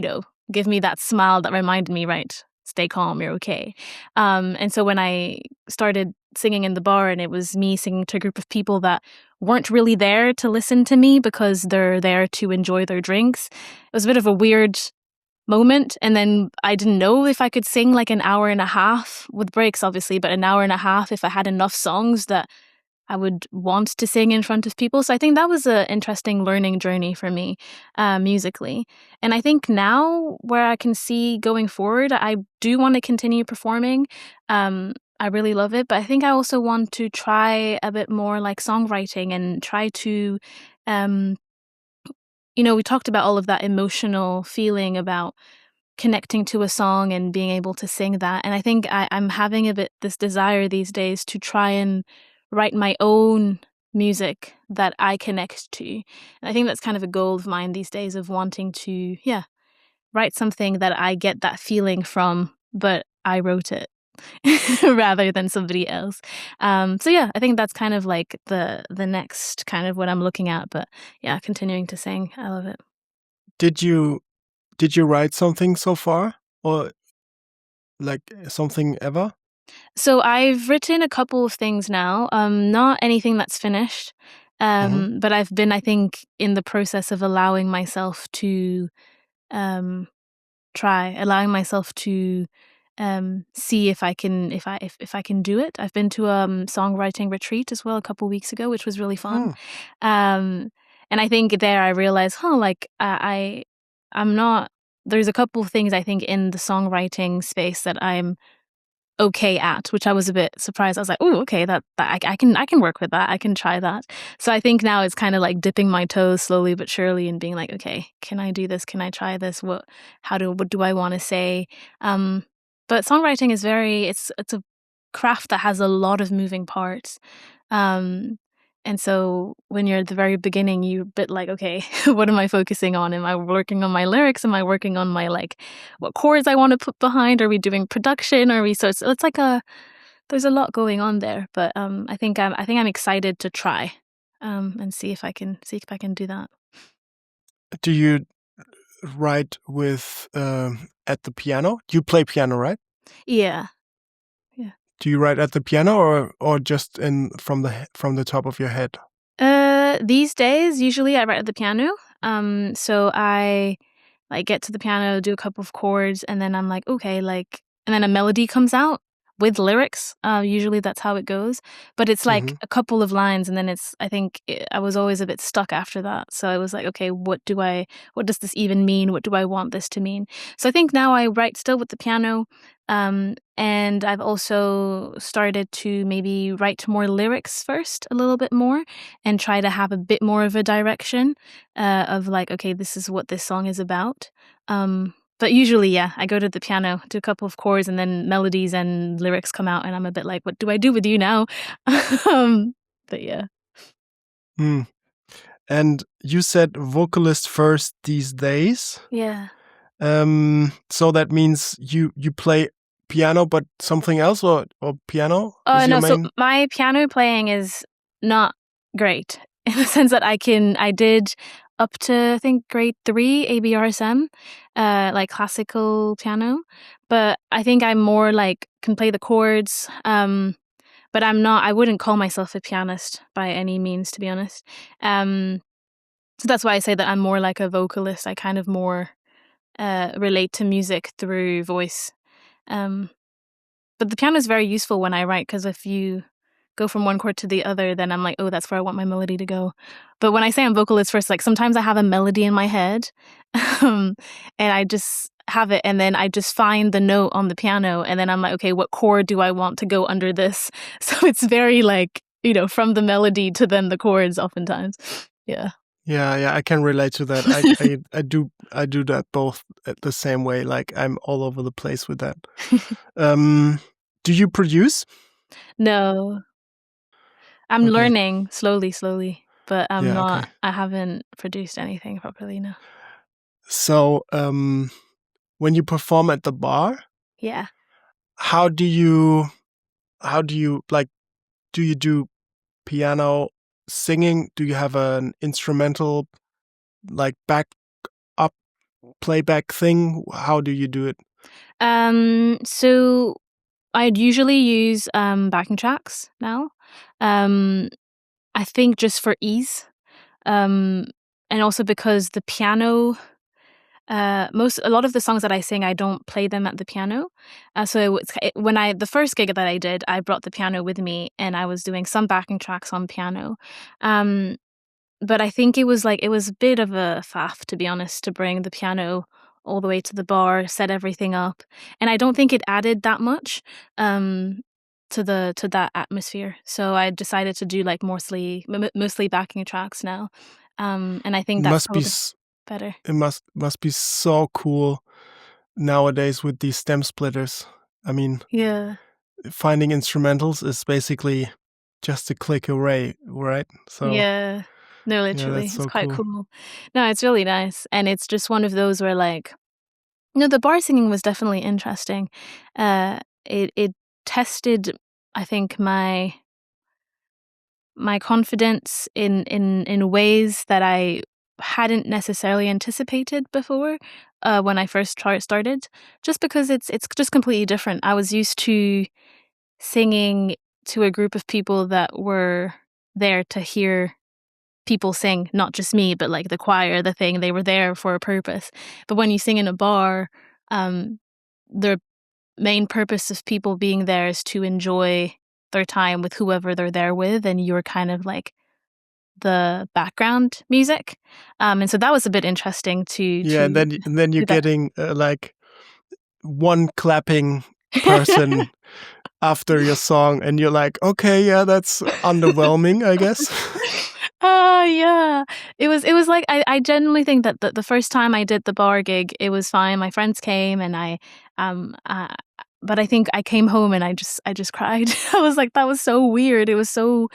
give me that smile that reminded me, right, stay calm, you're okay. And so when I started singing in the bar and it was me singing to a group of people that weren't really there to listen to me because they're there to enjoy their drinks, it was a bit of a weird moment. And then I didn't know if I could sing like an hour and a half, with breaks obviously, but an hour and a half if I had enough songs that I would want to sing in front of people. So I think that was an interesting learning journey for me musically. And I think now where I can see going forward, I do want to continue performing. I really love it, but I think I also want to try a bit more like songwriting and try to, we talked about all of that emotional feeling about connecting to a song and being able to sing that. And I think I'm having a bit this desire these days to try and write my own music that I connect to. And I think that's kind of a goal of mine these days, of wanting to, write something that I get that feeling from, but I wrote it rather than somebody else. So yeah, I think that's kind of like the next kind of what I'm looking at. But yeah, continuing to sing, I love it. Did you write something so far, or like something ever? So I've written a couple of things now, not anything that's finished, but I've been, I think, in the process of allowing myself to see if I can if I can do it. I've been to a songwriting retreat as well a couple weeks ago, which was really fun. And I think there I realized, I'm not. There's a couple of things I think in the songwriting space that I'm okay at, which I was a bit surprised. I was like, oh, okay, that I can work with that. I can try that. So I think now it's kind of like dipping my toes slowly but surely and being like, okay, can I do this? Can I try this? What do I want to say? But songwriting is it's a craft that has a lot of moving parts. And so when you're at the very beginning, you're a bit like, okay, what am I focusing on? Am I working on my lyrics? Am I working on my, like, what chords I want to put behind? Are we doing production? So it's like there's a lot going on there. But I think I'm excited to try and see if I can do that. Do you write with at the piano? You play piano, right? Yeah. Do you write at the piano or just from the top of your head? These days, usually I write at the piano. So I like get to the piano, do a couple of chords, and then I'm like, okay, like, and then a melody comes out with lyrics. Usually that's how it goes, but it's like a couple of lines, and then I was always a bit stuck after that. So I was like, okay, what does this even mean? What do I want this to mean? So I think now I write still with the piano, and I've also started to maybe write more lyrics first, a little bit more, and try to have a bit more of a direction of like, okay, this is what this song is about. But usually, yeah, I go to the piano, do a couple of chords, and then melodies and lyrics come out, and I'm a bit like, what do I do with you now? But yeah. And you said vocalist first these days. Yeah. So that means you play piano, but something else, or piano? Oh no, so my piano playing is not great in the sense that I did up to I think grade 3 ABRSM, like classical piano, but I think I'm more like can play the chords, but I wouldn't call myself a pianist by any means, to be honest. So that's why I say that I'm more like a vocalist. I kind of more relate to music through voice. But the piano is very useful when I write, because if you go from one chord to the other, then I'm like, oh, that's where I want my melody to go. But when I say I'm vocalist first, like sometimes I have a melody in my head and I just have it, and then I just find the note on the piano, and then I'm like, okay, what chord do I want to go under this? So it's very like, from the melody to then the chords oftentimes. Yeah. Yeah, I can relate to that. I do that both at the same way. Like I'm all over the place with that. Do you produce? No. I'm learning slowly, but I'm not. Okay. I haven't produced anything properly, no. So, when you perform at the bar, yeah, how do you like? Do you do piano singing? Do you have an instrumental like playback thing? How do you do it? So I'd usually use backing tracks now. I think just for ease, and also because the piano. A lot of the songs that I sing, I don't play them at the piano. So the first gig that I did, I brought the piano with me, and I was doing some backing tracks on piano. But I think it was a bit of a faff, to be honest, to bring the piano all the way to the bar, set everything up, and I don't think it added that much to that atmosphere. So I decided to do like mostly backing tracks now, and I think that's probably better. It must be so cool nowadays with these stem splitters. I mean, yeah, finding instrumentals is basically just a click away, right? So yeah, no, literally, that's so it's quite cool. cool. No, it's really nice, and it's just one of those where like, the bar singing was definitely interesting. It tested, I think, my confidence in ways that I hadn't necessarily anticipated before when I first started, just because it's just completely different. I was used to singing to a group of people that were there to hear people sing, not just me, but like the choir, the thing, they were there for a purpose. But when you sing in a bar, the main purpose of people being there is to enjoy their time with whoever they're there with, and you're kind of like the background music, and so that was a bit interesting to and then you're getting like one clapping person after your song, and you're like, okay, yeah, that's underwhelming, I guess. Yeah, it was like I genuinely think that the first time I did the bar gig, it was fine. My friends came, and but I think I came home and I just cried. I was like, that was so weird. It was so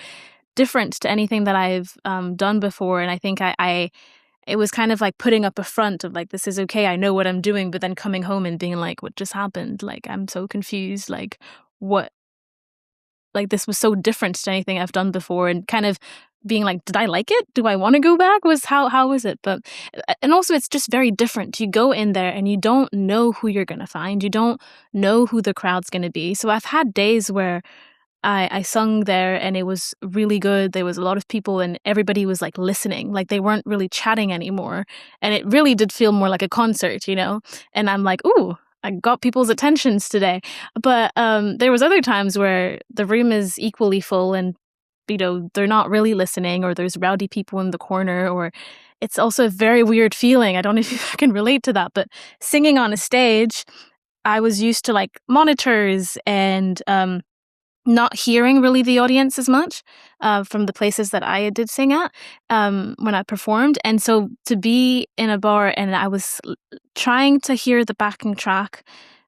different to anything that I've done before, and I think it was kind of like putting up a front of like, this is okay, I know what I'm doing, but then coming home and being like, what just happened? Like, I'm so confused. Like, what? Like, this was so different to anything I've done before, and kind of being like, did I like it? Do I want to go back? How was it? But and also it's just very different. You go in there and you don't know who you're gonna find. You don't know who the crowd's gonna be. So I've had days where I sung there and it was really good. There was a lot of people and everybody was like listening, like they weren't really chatting anymore. And it really did feel more like a concert, And I'm like, ooh, I got people's attentions today. But there was other times where the room is equally full and, they're not really listening, or there's rowdy people in the corner, or it's also a very weird feeling. I don't know if I can relate to that, but singing on a stage, I was used to like monitors and not hearing really the audience as much from the places that I did sing at when I performed. And so to be in a bar and I was trying to hear the backing track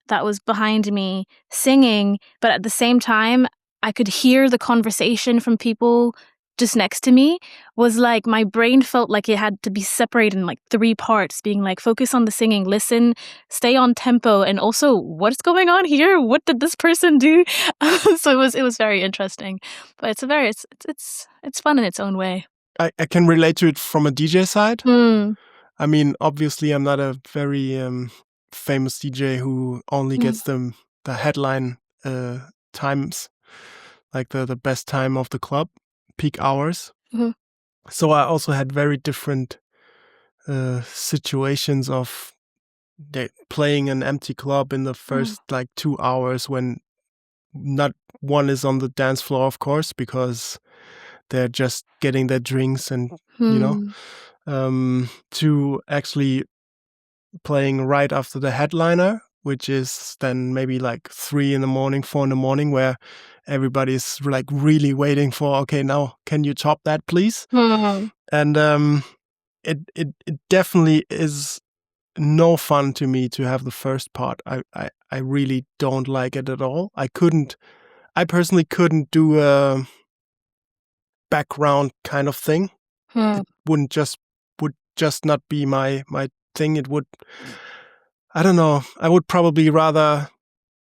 that was behind me singing, but at the same time, I could hear the conversation from people just next to me, was like my brain felt like it had to be separated in like 3 parts, being like, focus on the singing, listen, stay on tempo, and also what's going on here? What did this person do? So it was very interesting, but it's fun in its own way. I can relate to it from a DJ side. Mm. I mean, obviously, I'm not a very famous DJ who only gets the headline times, like the best time of the club, peak hours. Mm-hmm. So I also had very different situations of playing an empty club in the first like 2 hours when not one is on the dance floor, of course, because they're just getting their drinks and to actually playing right after the headliner, which is then maybe like 3 in the morning, 4 in the morning, where everybody's like really waiting for, okay, now can you top that, please? And it definitely is no fun to me to have the first part. I really don't like it at all. I personally couldn't do a background kind of thing. It would just not be my thing. It would, I don't know, I would probably rather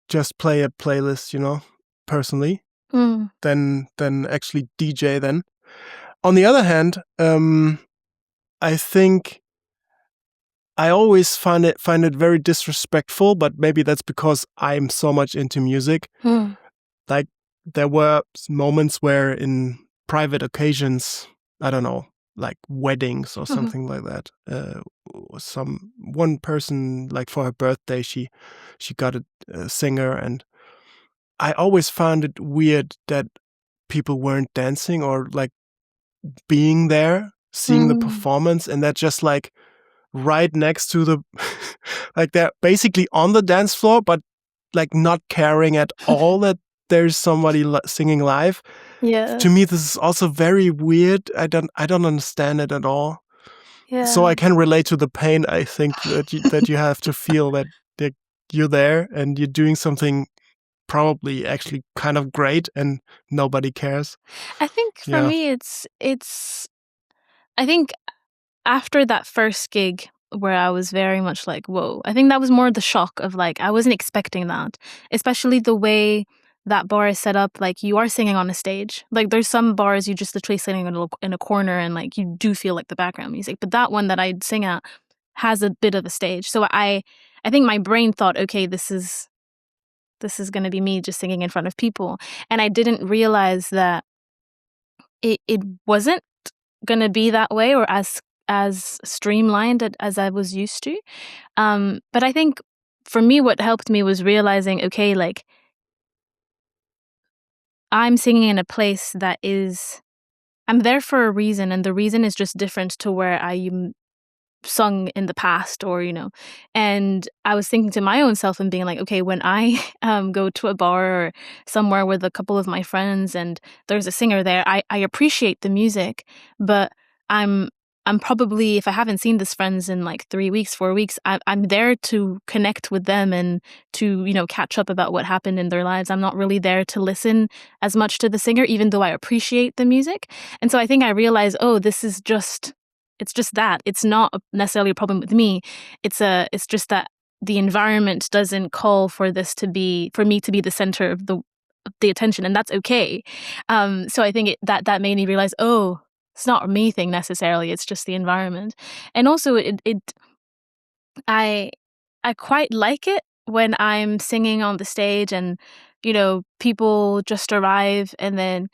just play a playlist, personally, than actually DJ then. On the other hand, I think I always find it very disrespectful, but maybe that's because I'm so much into music. Like there were moments where in private occasions, I don't know, like weddings or something like that. One person, like for her birthday, she got a singer, and I always found it weird that people weren't dancing or like being there, seeing the performance, and that just like right next to the, like they're basically on the dance floor, but like not caring at all that there's somebody singing live. Yeah. To me, this is also very weird. I don't understand it at all. Yeah. So I can relate to the pain, I think, that you have to feel that you're there and you're doing something probably actually kind of great and nobody cares. I think for me, I think after that first gig where I was very much like, whoa, I think that was more the shock of like, I wasn't expecting that, especially the way that bar is set up. Like you are singing on a stage. Like there's some bars you just literally sitting in a corner and like you do feel like the background music. But that one that I'd sing at has a bit of a stage. So I think my brain thought, okay, this is going to be me just singing in front of people. And I didn't realize that it wasn't going to be that way or as streamlined as I was used to. But I think for me, what helped me was realizing, okay, like I'm singing in a place that I'm there for a reason, and the reason is just different to where I sung in the past, or and I was thinking to my own self and being like, okay, when I go to a bar or somewhere with a couple of my friends and there's a singer there, I appreciate the music, but I'm probably, if I haven't seen this friends in like 3 weeks, 4 weeks, I'm there to connect with them and to, catch up about what happened in their lives. I'm not really there to listen as much to the singer, even though I appreciate the music. And so I think I realized, oh, it's just that. It's not necessarily a problem with me. It's just that the environment doesn't call for me to be the center of the attention, and that's okay. So I think that made me realize, oh, it's not a me thing necessarily. It's just the environment. And also I quite like it when I'm singing on the stage and people just arrive and then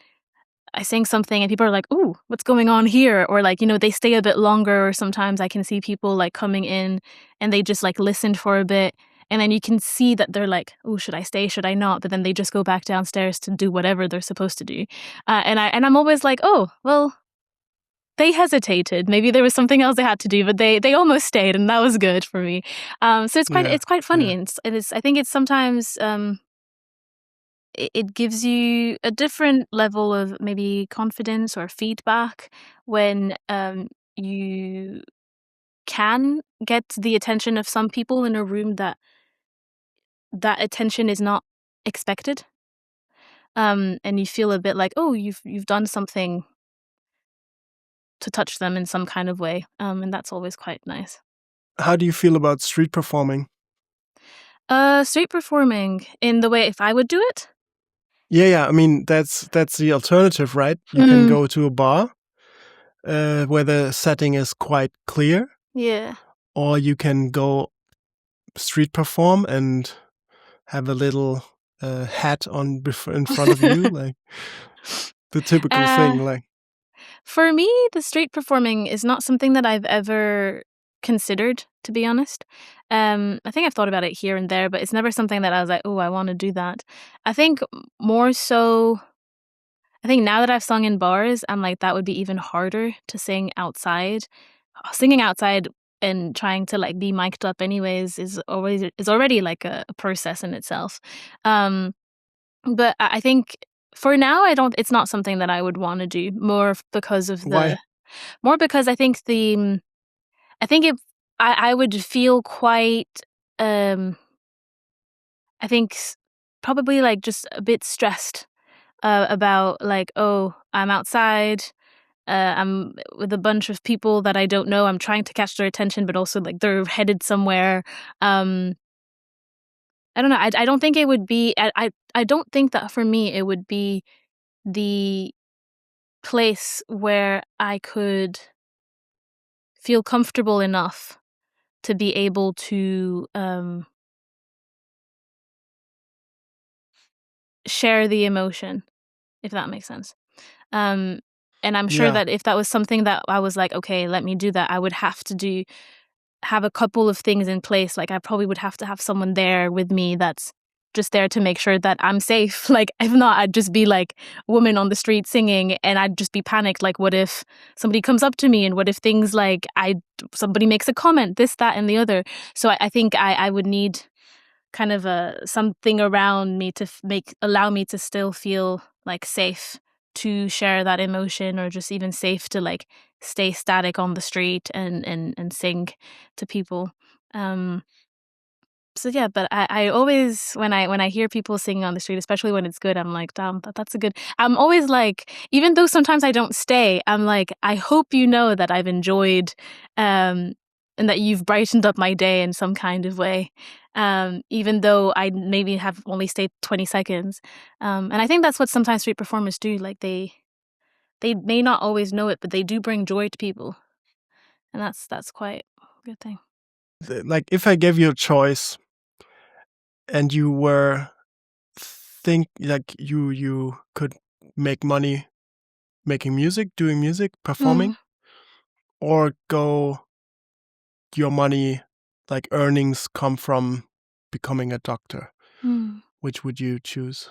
I sing something and people are like, "Ooh, what's going on here?" Or like, they stay a bit longer, or sometimes I can see people like coming in and they just like listened for a bit. And then you can see that they're like, "Oh, should I stay? Should I not?" But then they just go back downstairs to do whatever they're supposed to do. And I'm always like, "Oh, well, they hesitated. Maybe there was something else they had to do, but they almost stayed, and that was good for me." So it's quite funny, and I think it's sometimes it gives you a different level of maybe confidence or feedback when you can get the attention of some people in a room that attention is not expected, and you feel a bit like, oh, you've done something to touch them in some kind of way, and that's always quite nice. How do you feel about street performing? Street performing in the way if I would do it? Yeah. I mean, that's the alternative, right? You can go to a bar where the setting is quite clear. Yeah. Or you can go street perform and have a little hat on in front of you, like the typical thing. Like, for me, the street performing is not something that I've ever considered, to be honest. I think I've thought about it here and there, but it's never something that I was like, oh, I want to do that. I think more so, I think now that I've sung in bars, I'm like, that would be even harder to sing outside. Singing outside and trying to like be mic'd up anyways is already like a process in itself. But I think for now, it's not something that I would want to do, more because of why? More because I think I would feel quite, I think probably like just a bit stressed about like, oh, I'm outside, I'm with a bunch of people that I don't know. I'm trying to catch their attention, but also like they're headed somewhere. I don't know. I don't think it would be. I don't think that for me it would be the place where I could feel comfortable enough to be able to share the emotion, if that makes sense. And I'm sure that if that was something that I was like, okay, let me do that, I would have to have a couple of things in place. Like I probably would have to have someone there with me that's just there to make sure that I'm safe. Like if not, I'd just be like a woman on the street singing and I'd just be panicked. Like what if somebody comes up to me and what if things like somebody makes a comment, this, that, and the other. So I think I would need kind of something around me to allow me to still feel like safe to share that emotion, or just even safe to like stay static on the street and sing to people. So yeah, but I always when I hear people singing on the street, especially when it's good, I'm like, damn, that's a good. I'm always like, even though sometimes I don't stay, I'm like, I hope you know that I've enjoyed, and that you've brightened up my day in some kind of way, even though I maybe have only stayed 20 seconds. And I think that's what sometimes street performers do. Like they may not always know it, but they do bring joy to people, and that's quite a good thing. Like if I gave you a choice and you were like you could make money making music, doing music, performing, or go your money, like earnings come from becoming a doctor, which would you choose?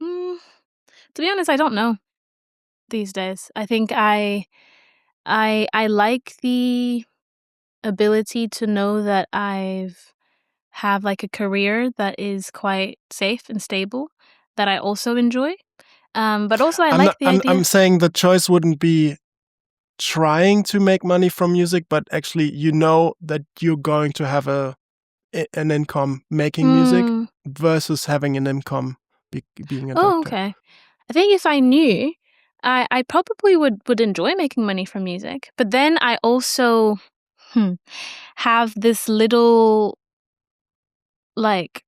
To be honest, I don't know these days. I think I like the ability to know that I've have like a career that is quite safe and stable, that I also enjoy. But also I like the idea. I'm saying the choice wouldn't be trying to make money from music, but actually you know that you're going to have an income making music versus having an income being a doctor. Oh, okay. I think if I knew, I probably would enjoy making money from music. But then I also have this little like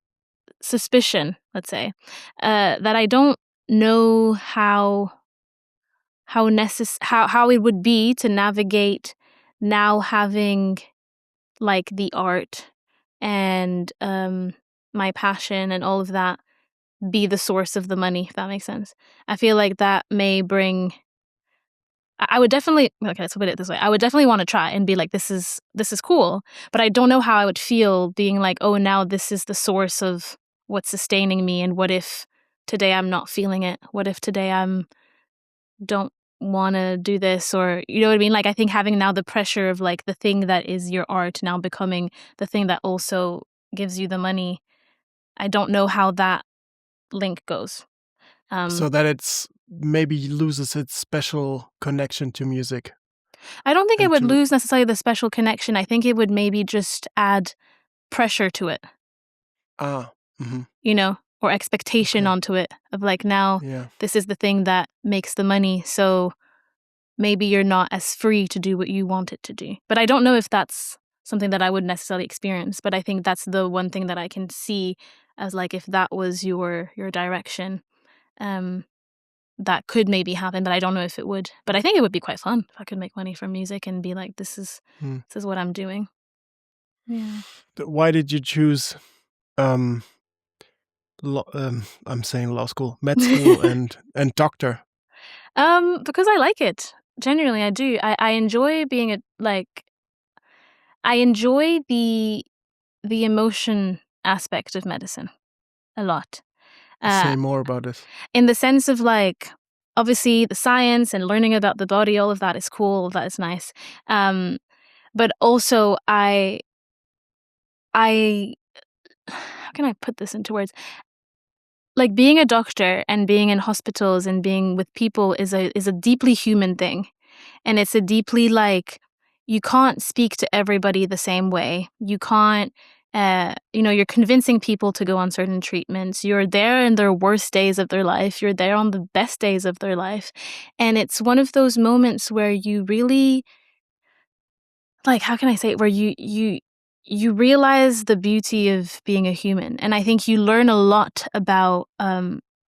suspicion, let's say, that I don't know how it would be to navigate now having like the art and my passion and all of that be the source of the money, if that makes sense. I feel like that may bring. I would definitely, okay, let's put it this way. I would definitely want to try and be like, this is cool, but I don't know how I would feel being like, oh, now this is the source of what's sustaining me, and what if today I'm not feeling it? What if today I'm don't want to do this, or you know what I mean? Like, I think having now the pressure of like the thing that is your art now becoming the thing that also gives you the money. I don't know how that link goes. So that it's maybe loses its special connection to music. I don't think it and would to- lose necessarily the special connection. I think it would maybe just add pressure to it, you know, or expectation Okay. onto it of like, now Yeah. this is the thing that makes the money. So maybe you're not as free to do what you want it to do. But I don't know if that's something that I would necessarily experience. But I think that's the one thing that I can see as like, if that was your direction, that could maybe happen, but I don't know if it would. But I think it would be quite fun if I could make money from music and be like, this is what I'm doing. Yeah. Why did you choose I'm saying law school, med school and doctor? Because I like it. Genuinely, I do. I enjoy being I enjoy the emotion aspect of medicine a lot. Say more about it. In the sense of like, obviously the science and learning about the body, all of that is cool, all of that is nice. But also I how can I put this into words? Like, being a doctor and being in hospitals and being with people is a deeply human thing. And it's a deeply like, you can't speak to everybody the same way. You can't, you're convincing people to go on certain treatments. You're there in their worst days of their life. You're there on the best days of their life. And it's one of those moments where you really, like, how can I say it? Where you realize the beauty of being a human. And I think you learn a lot about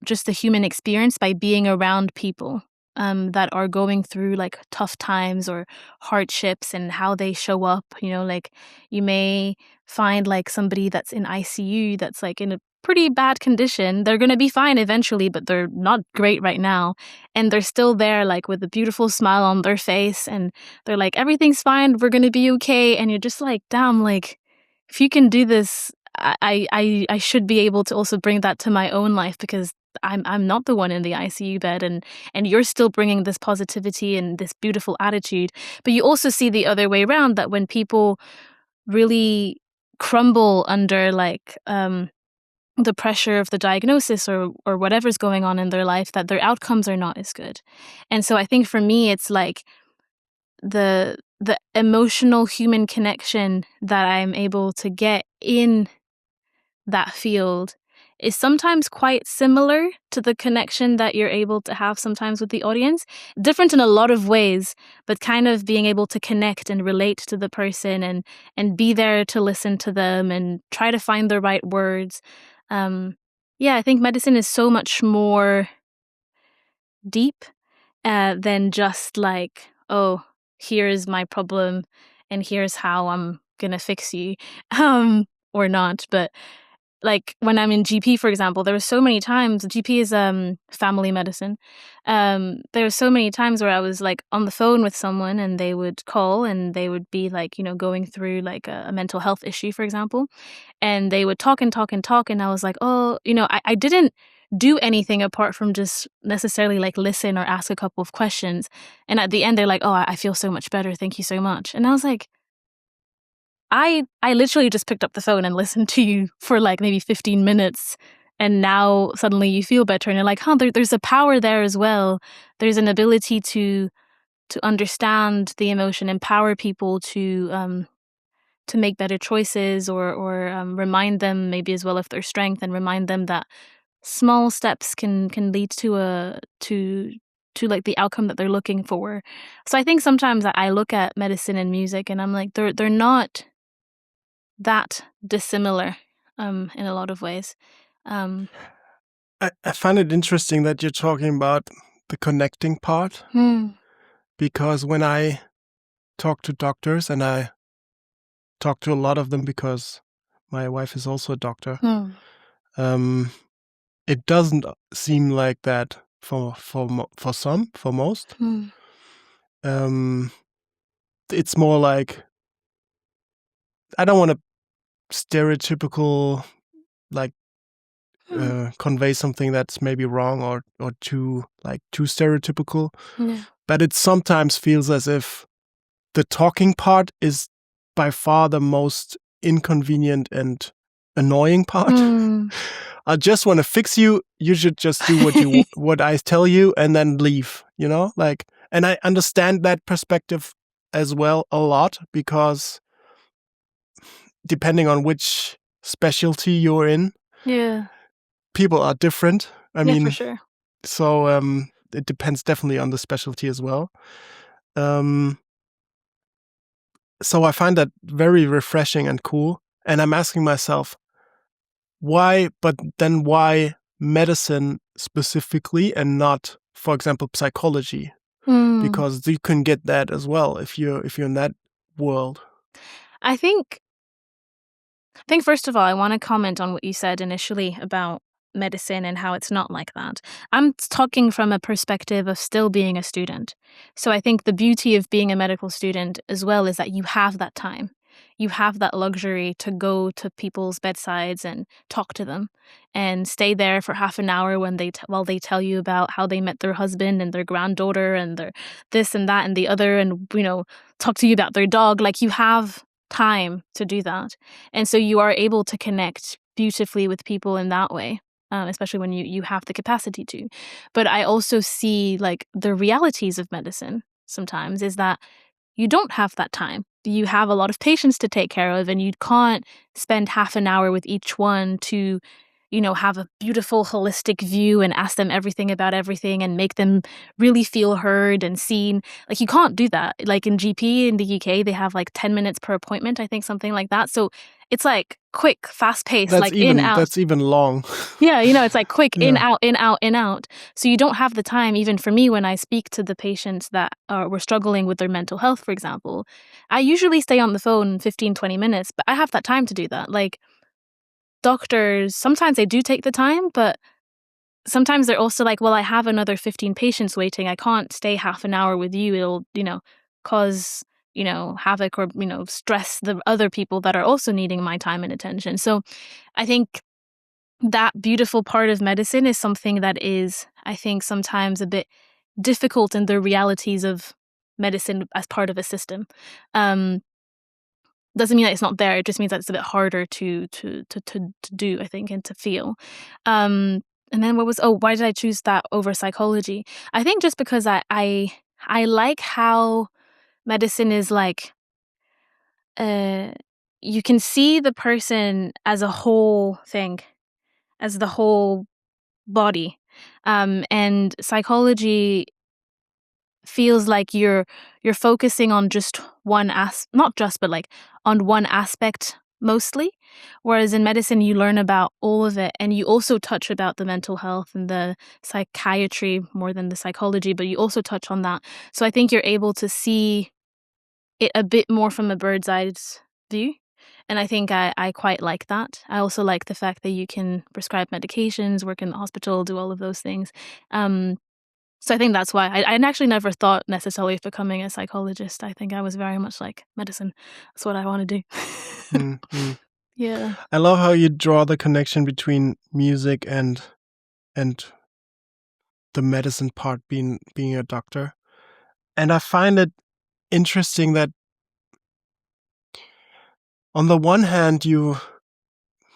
just the human experience by being around people that are going through like tough times or hardships, and how they show up. Like, you may find like somebody that's in ICU that's like in a pretty bad condition. They're going to be fine eventually, but they're not great right now. And they're still there, like, with a beautiful smile on their face. And they're like, everything's fine. We're going to be okay. And you're just like, damn, like, if you can do this, I should be able to also bring that to my own life, because I'm not the one in the ICU bed, and you're still bringing this positivity and this beautiful attitude. But you also see the other way around, that when people really crumble under like the pressure of the diagnosis or whatever's going on in their life, that their outcomes are not as good. And so I think for me, it's like the emotional human connection that I'm able to get in that field is sometimes quite similar to the connection that you're able to have sometimes with the audience. Different in a lot of ways, but kind of being able to connect and relate to the person and be there to listen to them and try to find the right words. I think medicine is so much more deep than just like, oh, here's my problem and here's how I'm gonna fix you, or not. But like, when I'm in GP, for example, there were so many times, GP is family medicine. There were so many times where I was like on the phone with someone and they would call and they would be like, going through like a mental health issue, for example. And they would talk and talk and talk. And I was like, oh, I didn't do anything apart from just necessarily like listen or ask a couple of questions. And at the end, they're like, oh, I feel so much better. Thank you so much. And I was like, I literally just picked up the phone and listened to you for like maybe 15 minutes. And now suddenly you feel better. And you're like, there's a power there as well. There's an ability to understand the emotion, empower people to make better choices, or remind them maybe as well of their strength, and remind them that small steps can lead to like the outcome that they're looking for. So I think sometimes I look at medicine and music and I'm like, they're not that dissimilar in a lot of ways. I find it interesting that you're talking about the connecting part, because when I talk to doctors, and I talk to a lot of them because my wife is also a doctor, it doesn't seem like that for most. It's more like, I don't want to stereotypical, like, convey something that's maybe wrong or too stereotypical. Yeah. But it sometimes feels as if the talking part is by far the most inconvenient and annoying part. I just want to fix you. You should just do what I tell you and then leave, like, and I understand that perspective as well a lot, because depending on which specialty you're in, Yeah. people are different. I Yeah, mean, for sure. so it depends definitely on the specialty as well. So I find that very refreshing and cool. And I'm asking myself, why medicine specifically and not, for example, psychology? Because you can get that as well if you're in that world. I think first of all, I want to comment on what you said initially about medicine and how it's not like that. I'm talking from a perspective of still being a student. So I think the beauty of being a medical student as well is that you have that time. You have that luxury to go to people's bedsides and talk to them and stay there for half an hour while they tell you about how they met their husband and their granddaughter and their this and that and the other, and talk to you about their dog. Like, you have time to do that, and so you are able to connect beautifully with people in that way, especially when you have the capacity to. But I also see, like, the realities of medicine sometimes is that you don't have that time. You have a lot of patients to take care of, and you can't spend half an hour with each one to have a beautiful holistic view and ask them everything about everything and make them really feel heard and seen. Like, you can't do that. Like, in GP in the UK, they have like 10 minutes per appointment, I think, something like that. So it's like quick, fast paced, like in, out. That's even long. Yeah, it's like quick, in, out, in, out, in, out. So you don't have the time, even for me, when I speak to the patients that were struggling with their mental health, for example. I usually stay on the phone 15, 20 minutes, but I have that time to do that. Like, doctors, sometimes they do take the time, but sometimes they're also like, well, I have another 15 patients waiting. I can't stay half an hour with you. It'll, cause, havoc or, stress the other people that are also needing my time and attention. So I think that beautiful part of medicine is something that is, I think, sometimes a bit difficult in the realities of medicine as part of a system. Doesn't mean that it's not there. It just means that it's a bit harder to do, I think, and to feel. And then why did I choose that over psychology? I think just because I like how medicine is like, you can see the person as a whole thing, as the whole body. And psychology feels like you're focusing on just one not just, but like on one aspect mostly, whereas in medicine you learn about all of it, and you also touch about the mental health and the psychiatry more than the psychology, but you also touch on that. So I think you're able to see it a bit more from a bird's eye view, and I think I quite like that. I also like the fact that you can prescribe medications, work in the hospital, do all of those things. So I think that's why I actually never thought necessarily of becoming a psychologist. I think I was very much like, medicine, that's what I want to do. Mm-hmm. Yeah. I love how you draw the connection between music and the medicine part, being a doctor. And I find it interesting that on the one hand,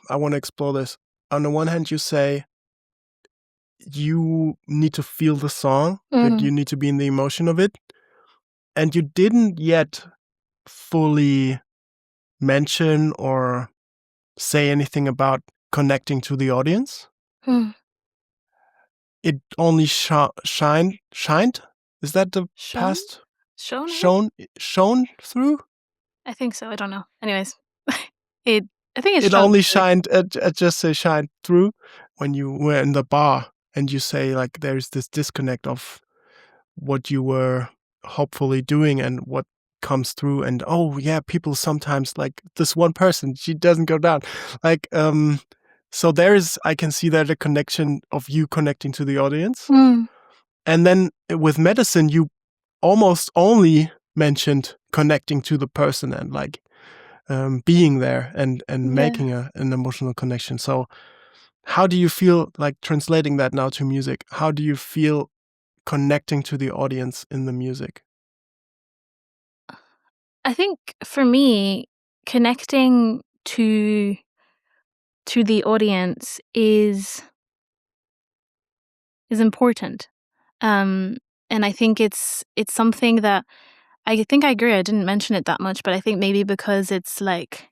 I want to explore this. On the one hand, you say you need to feel the song, that you need to be in the emotion of it. And you didn't yet fully mention or say anything about connecting to the audience. It only shined. Is that the past? Shone through? I think so. I don't know. Anyways, I think it's it only shined. Just say shined through when you were in the bar and you say, like, there's this disconnect of what you were hopefully doing and what comes through, and people sometimes, like this one person, she doesn't go down, like So I can see that a connection of you connecting to the audience. Mm. And then with medicine, you almost only mentioned connecting to the person and like being there and making an emotional connection. So how do you feel like translating that now to music? How do you feel connecting to the audience in the music? I think for me, connecting to the audience is important. And I think it's something that I think I agree. I didn't mention it that much, but I think maybe because it's like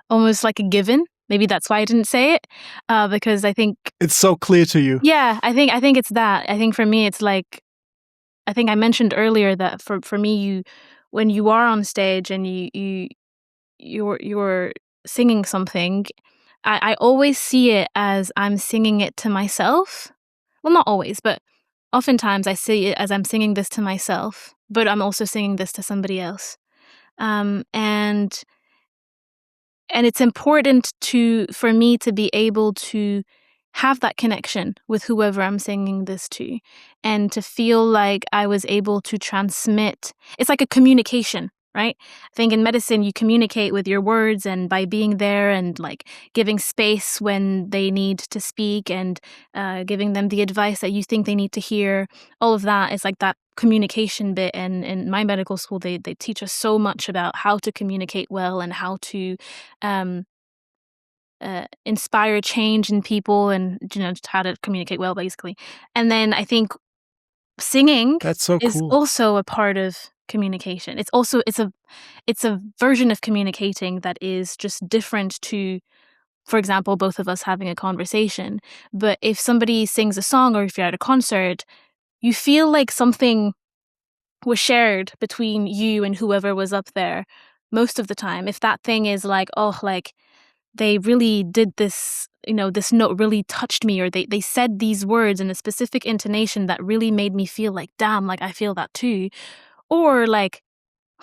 almost like a given. Maybe that's why I didn't say it, because I think it's so clear to you. Yeah, I think it's that. I think for me, it's like, I think I mentioned earlier that for me, when you are on stage and you're singing something, I always see it as I'm singing it to myself. Well, not always, but oftentimes I see it as I'm singing this to myself, but I'm also singing this to somebody else. And it's important for me to be able to have that connection with whoever I'm singing this to, and to feel like I was able to transmit. It's like a communication, right? I think in medicine, you communicate with your words and by being there and like giving space when they need to speak and giving them the advice that you think they need to hear. All of that is like that communication bit. And in my medical school, they teach us so much about how to communicate well and how to inspire change in people, and just how to communicate well, basically. And then I think singing is also a part of communication. It's also it's a version of communicating that is just different to, for example, both of us having a conversation. But if somebody sings a song, or if you're at a concert, you feel like something was shared between you and whoever was up there most of the time. If that thing is like, oh, like they really did this, this note really touched me, or they said these words in a specific intonation that really made me feel like, damn, like I feel that too. Or like,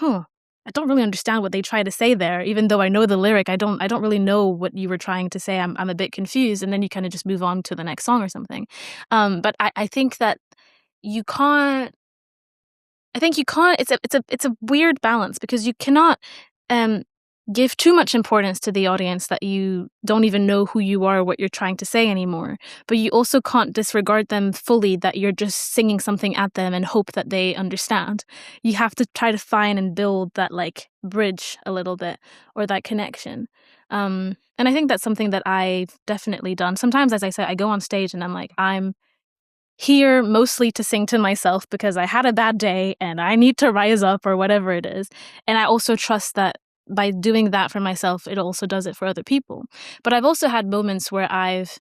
I don't really understand what they try to say there, even though I know the lyric. I don't really know what you were trying to say. I'm a bit confused. And then you kind of just move on to the next song or something. But I think that you can't. I think you can't. It's a weird balance, because you cannot give too much importance to the audience that you don't even know who you are or what you're trying to say anymore. But you also can't disregard them fully, that you're just singing something at them and hope that they understand. You have to try to find and build that like bridge a little bit, or that connection. And I think that's something that I've definitely done. Sometimes, as I said, I go on stage and I'm like, I'm here mostly to sing to myself because I had a bad day and I need to rise up, or whatever it is. And I also trust that by doing that for myself, it also does it for other people. But I've also had moments where I've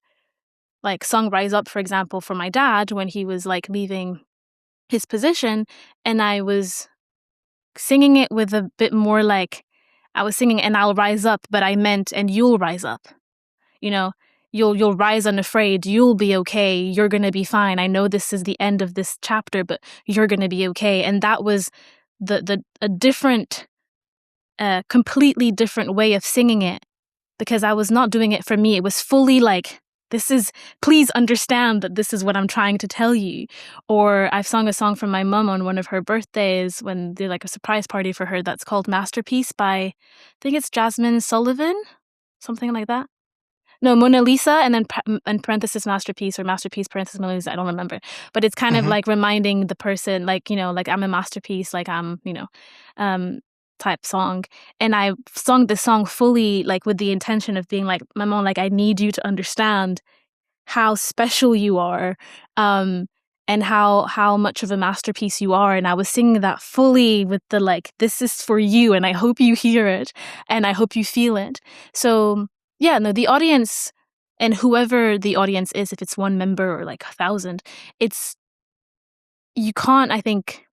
like sung Rise Up, for example, for my dad when he was like leaving his position, and I was singing it with a bit more like, I was singing and I'll rise up, but I meant, and you'll rise up. You'll rise unafraid. You'll be okay. You're going to be fine. I know this is the end of this chapter, but you're going to be okay. And that was a different, completely different way of singing it, because I was not doing it for me. It was fully like, please understand that this is what I'm trying to tell you. Or I've sung a song for my mum on one of her birthdays when they're like a surprise party for her, that's called Masterpiece by, I think it's Jasmine Sullivan, something like that. No, Mona Lisa, and then in parenthesis Masterpiece, or Masterpiece parenthesis Mona Lisa, I don't remember. But it's kind of like reminding the person, like, like I'm a masterpiece, like I'm, type song. And I sung this song fully, like with the intention of being like, Maman, like I need you to understand how special you are, and how much of a masterpiece you are. And I was singing that fully with the like, this is for you, and I hope you hear it, and I hope you feel it. So yeah, no, the audience, and whoever the audience is, if it's one member or like 1,000, you can't, I think,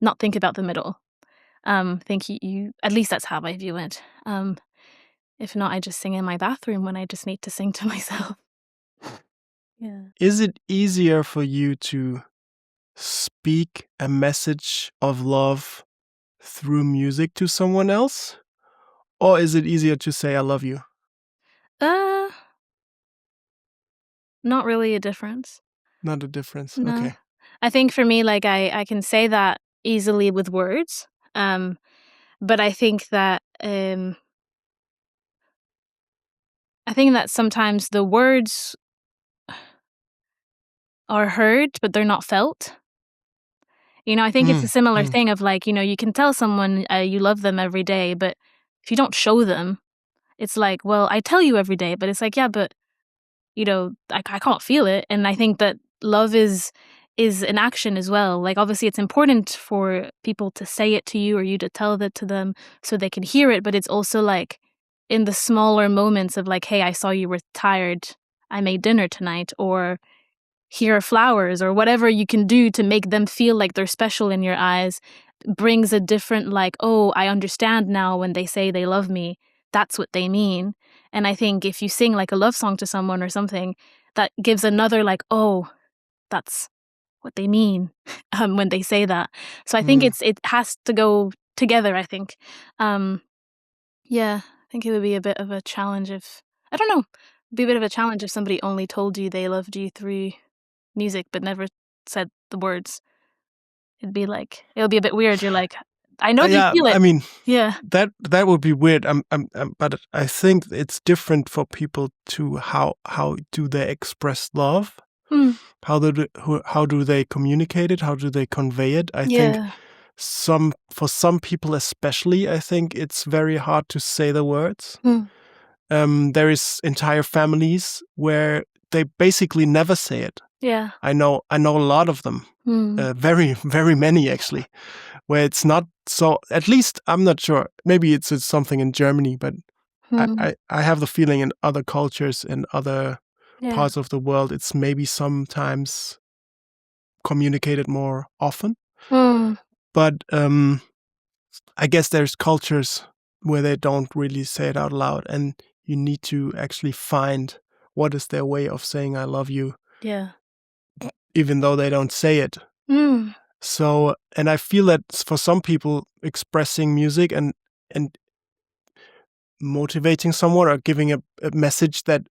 not think about them at all. Think you at least that's how I view it. If not, I just sing in my bathroom when I just need to sing to myself. Yeah. Is it easier for you to speak a message of love through music to someone else? Or is it easier to say, I love you? Not really a difference. Not a difference. No. Okay. I think for me, like I can say that easily with words. But I think that sometimes the words are heard, but they're not felt. I think it's a similar thing of like, you can tell someone you love them every day, but if you don't show them, it's like, well, I tell you every day, but it's like, yeah, but I can't feel it. And I think that love is an action as well. Like, obviously it's important for people to say it to you or you to tell that to them so they can hear it, but it's also like in the smaller moments of like, hey, I saw you were tired, I made dinner tonight, or here are flowers, or whatever you can do to make them feel like they're special in your eyes brings a different like, oh, I understand now when they say they love me, that's what they mean. And I think if you sing like a love song to someone or something, that gives another like, oh, that's what they mean when they say that. So I think it has to go together, I think. Yeah, I think it would be a bit of a challenge if, I don't know, it'd be a bit of a challenge if somebody only told you they loved you through music but never said the words. It'll be a bit weird. You're like, I know they feel it. I mean, yeah. that would be weird. But I think it's different for people to how do they express love? How do they communicate it? How do they convey it? I think for some people especially, I think it's very hard to say the words. There is entire families where they basically never say it. Yeah. I know a lot of them. Very, very many actually, where it's not so, at least I'm not sure. Maybe it's something in Germany, but I have the feeling in other cultures, in other parts of the world, it's maybe sometimes communicated more often. But I guess there's cultures where they don't really say it out loud, and you need to actually find what is their way of saying I love you. Yeah. Even though they don't say it. So, and I feel that for some people, expressing music and motivating someone or giving a message that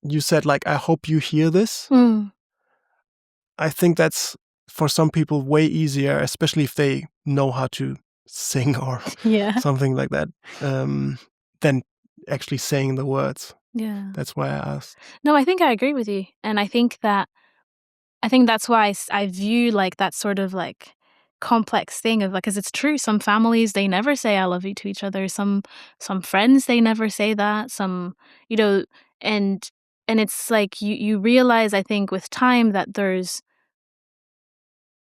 you said, like, I hope you hear this. I think that's for some people way easier, especially if they know how to sing or something like that, than actually saying the words. Yeah. That's why I asked. No, I think I agree with you. And I think that's why I view like that sort of like complex thing of like, because it's true, some families, they never say I love you to each other. Some friends, they never say that. Some, and it's like you realize, I think, with time that there's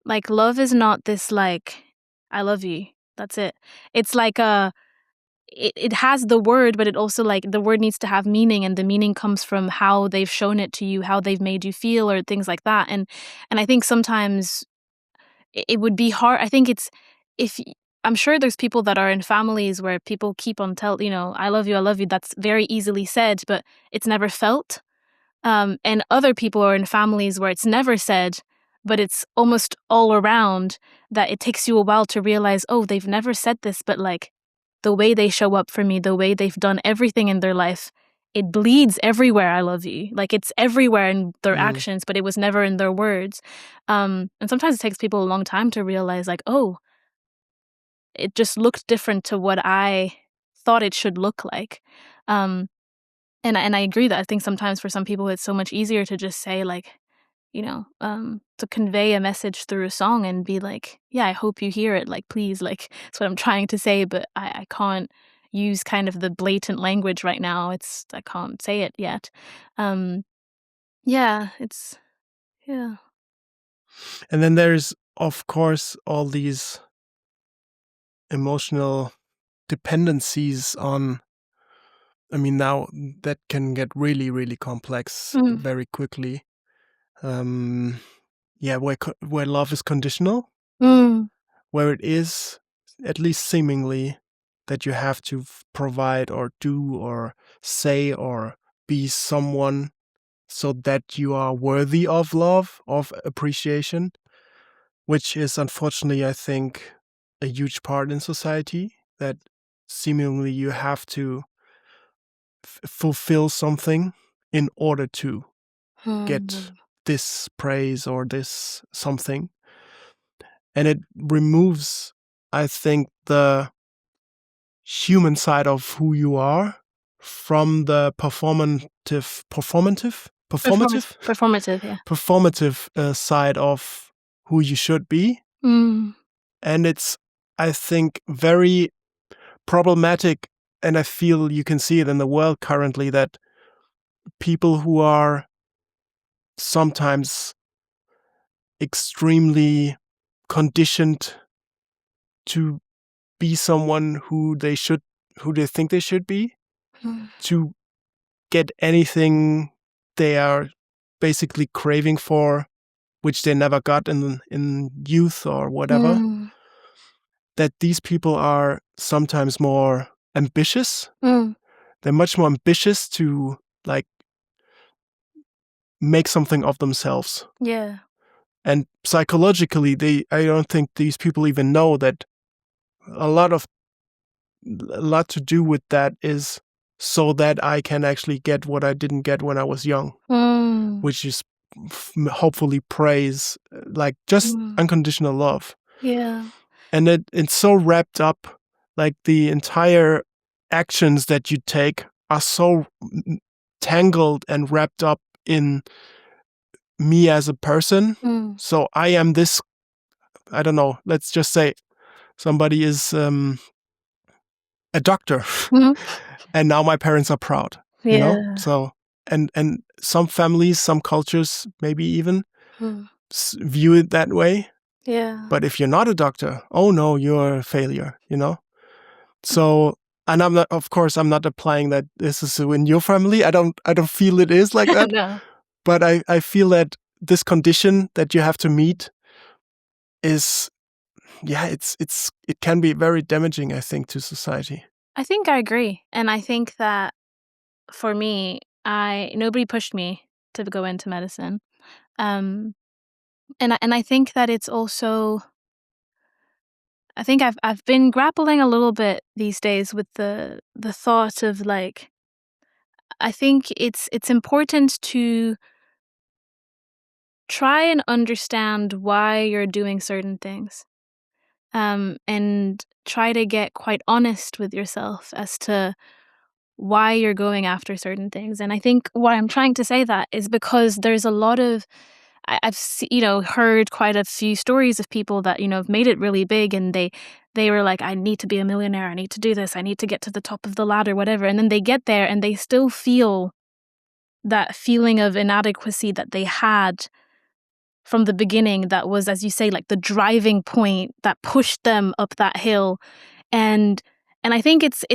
like, love is not this like, I love you, that's it. It's like it has the word, but it also like the word needs to have meaning, and the meaning comes from how they've shown it to you, how they've made you feel, or things like that. And I think sometimes it would be hard. I think I'm sure there's people that are in families where people keep on I love you, that's very easily said, but it's never felt. And other people are in families where it's never said, but it's almost all around, that it takes you a while to realize, oh, they've never said this, but like the way they show up for me, the way they've done everything in their life, it bleeds everywhere, I love you. Like, it's everywhere in their actions, but it was never in their words. And sometimes it takes people a long time to realize, like, oh, it just looked different to what I thought it should look like. And I agree that I think sometimes for some people it's so much easier to just say, like, to convey a message through a song and be like, yeah, I hope you hear it, like, please, like, that's what I'm trying to say, but I can't use kind of the blatant language right now. I can't say it yet. Yeah. And then there's, of course, all these emotional dependencies on, I mean, now that can get really, really complex very quickly. Where love is conditional, where it is, at least seemingly, that you have to provide or do or say or be someone so that you are worthy of love, of appreciation, which is unfortunately, I think, a huge part in society, that seemingly you have to fulfill something in order to get this praise or this something. And it removes, I think, the human side of who you are from the performative side of who you should be. And it's, I think, very problematic, and I feel you can see it in the world currently, that people who are sometimes extremely conditioned to be someone who they think they should be, to get anything they are basically craving for, which they never got in youth or whatever, that these people are sometimes more ambitious. They're much more ambitious to like make something of themselves. Yeah. And psychologically, I don't think these people even know that a lot to do with that is so that I can actually get what I didn't get when I was young, which is hopefully praise, like just unconditional love. Yeah. And it's so wrapped up, like the entire actions that you take are so tangled and wrapped up in me as a person. So I am this, I don't know, let's just say somebody is a doctor and now my parents are proud, you know? So, and some families, some cultures maybe even view it that way. Yeah. But if you're not a doctor, oh no, you're a failure, you know? So, and I'm not applying that this is in your family. I don't feel it is like that. No. But I feel that this condition that you have to meet is, it can be very damaging, I think, to society. I think I agree. And I think that for me, nobody pushed me to go into medicine. And I think that it's also, I think I've been grappling a little bit these days with the thought of like, I think it's important to try and understand why you're doing certain things, and try to get quite honest with yourself as to why you're going after certain things. And I think why I'm trying to say that is because there's a lot of, I've heard quite a few stories of people that have made it really big, and they were like, I need to be a millionaire, I need to do this, I need to get to the top of the ladder, whatever. And then they get there and they still feel that feeling of inadequacy that they had from the beginning, that was, as you say, like the driving point that pushed them up that hill. And I think it's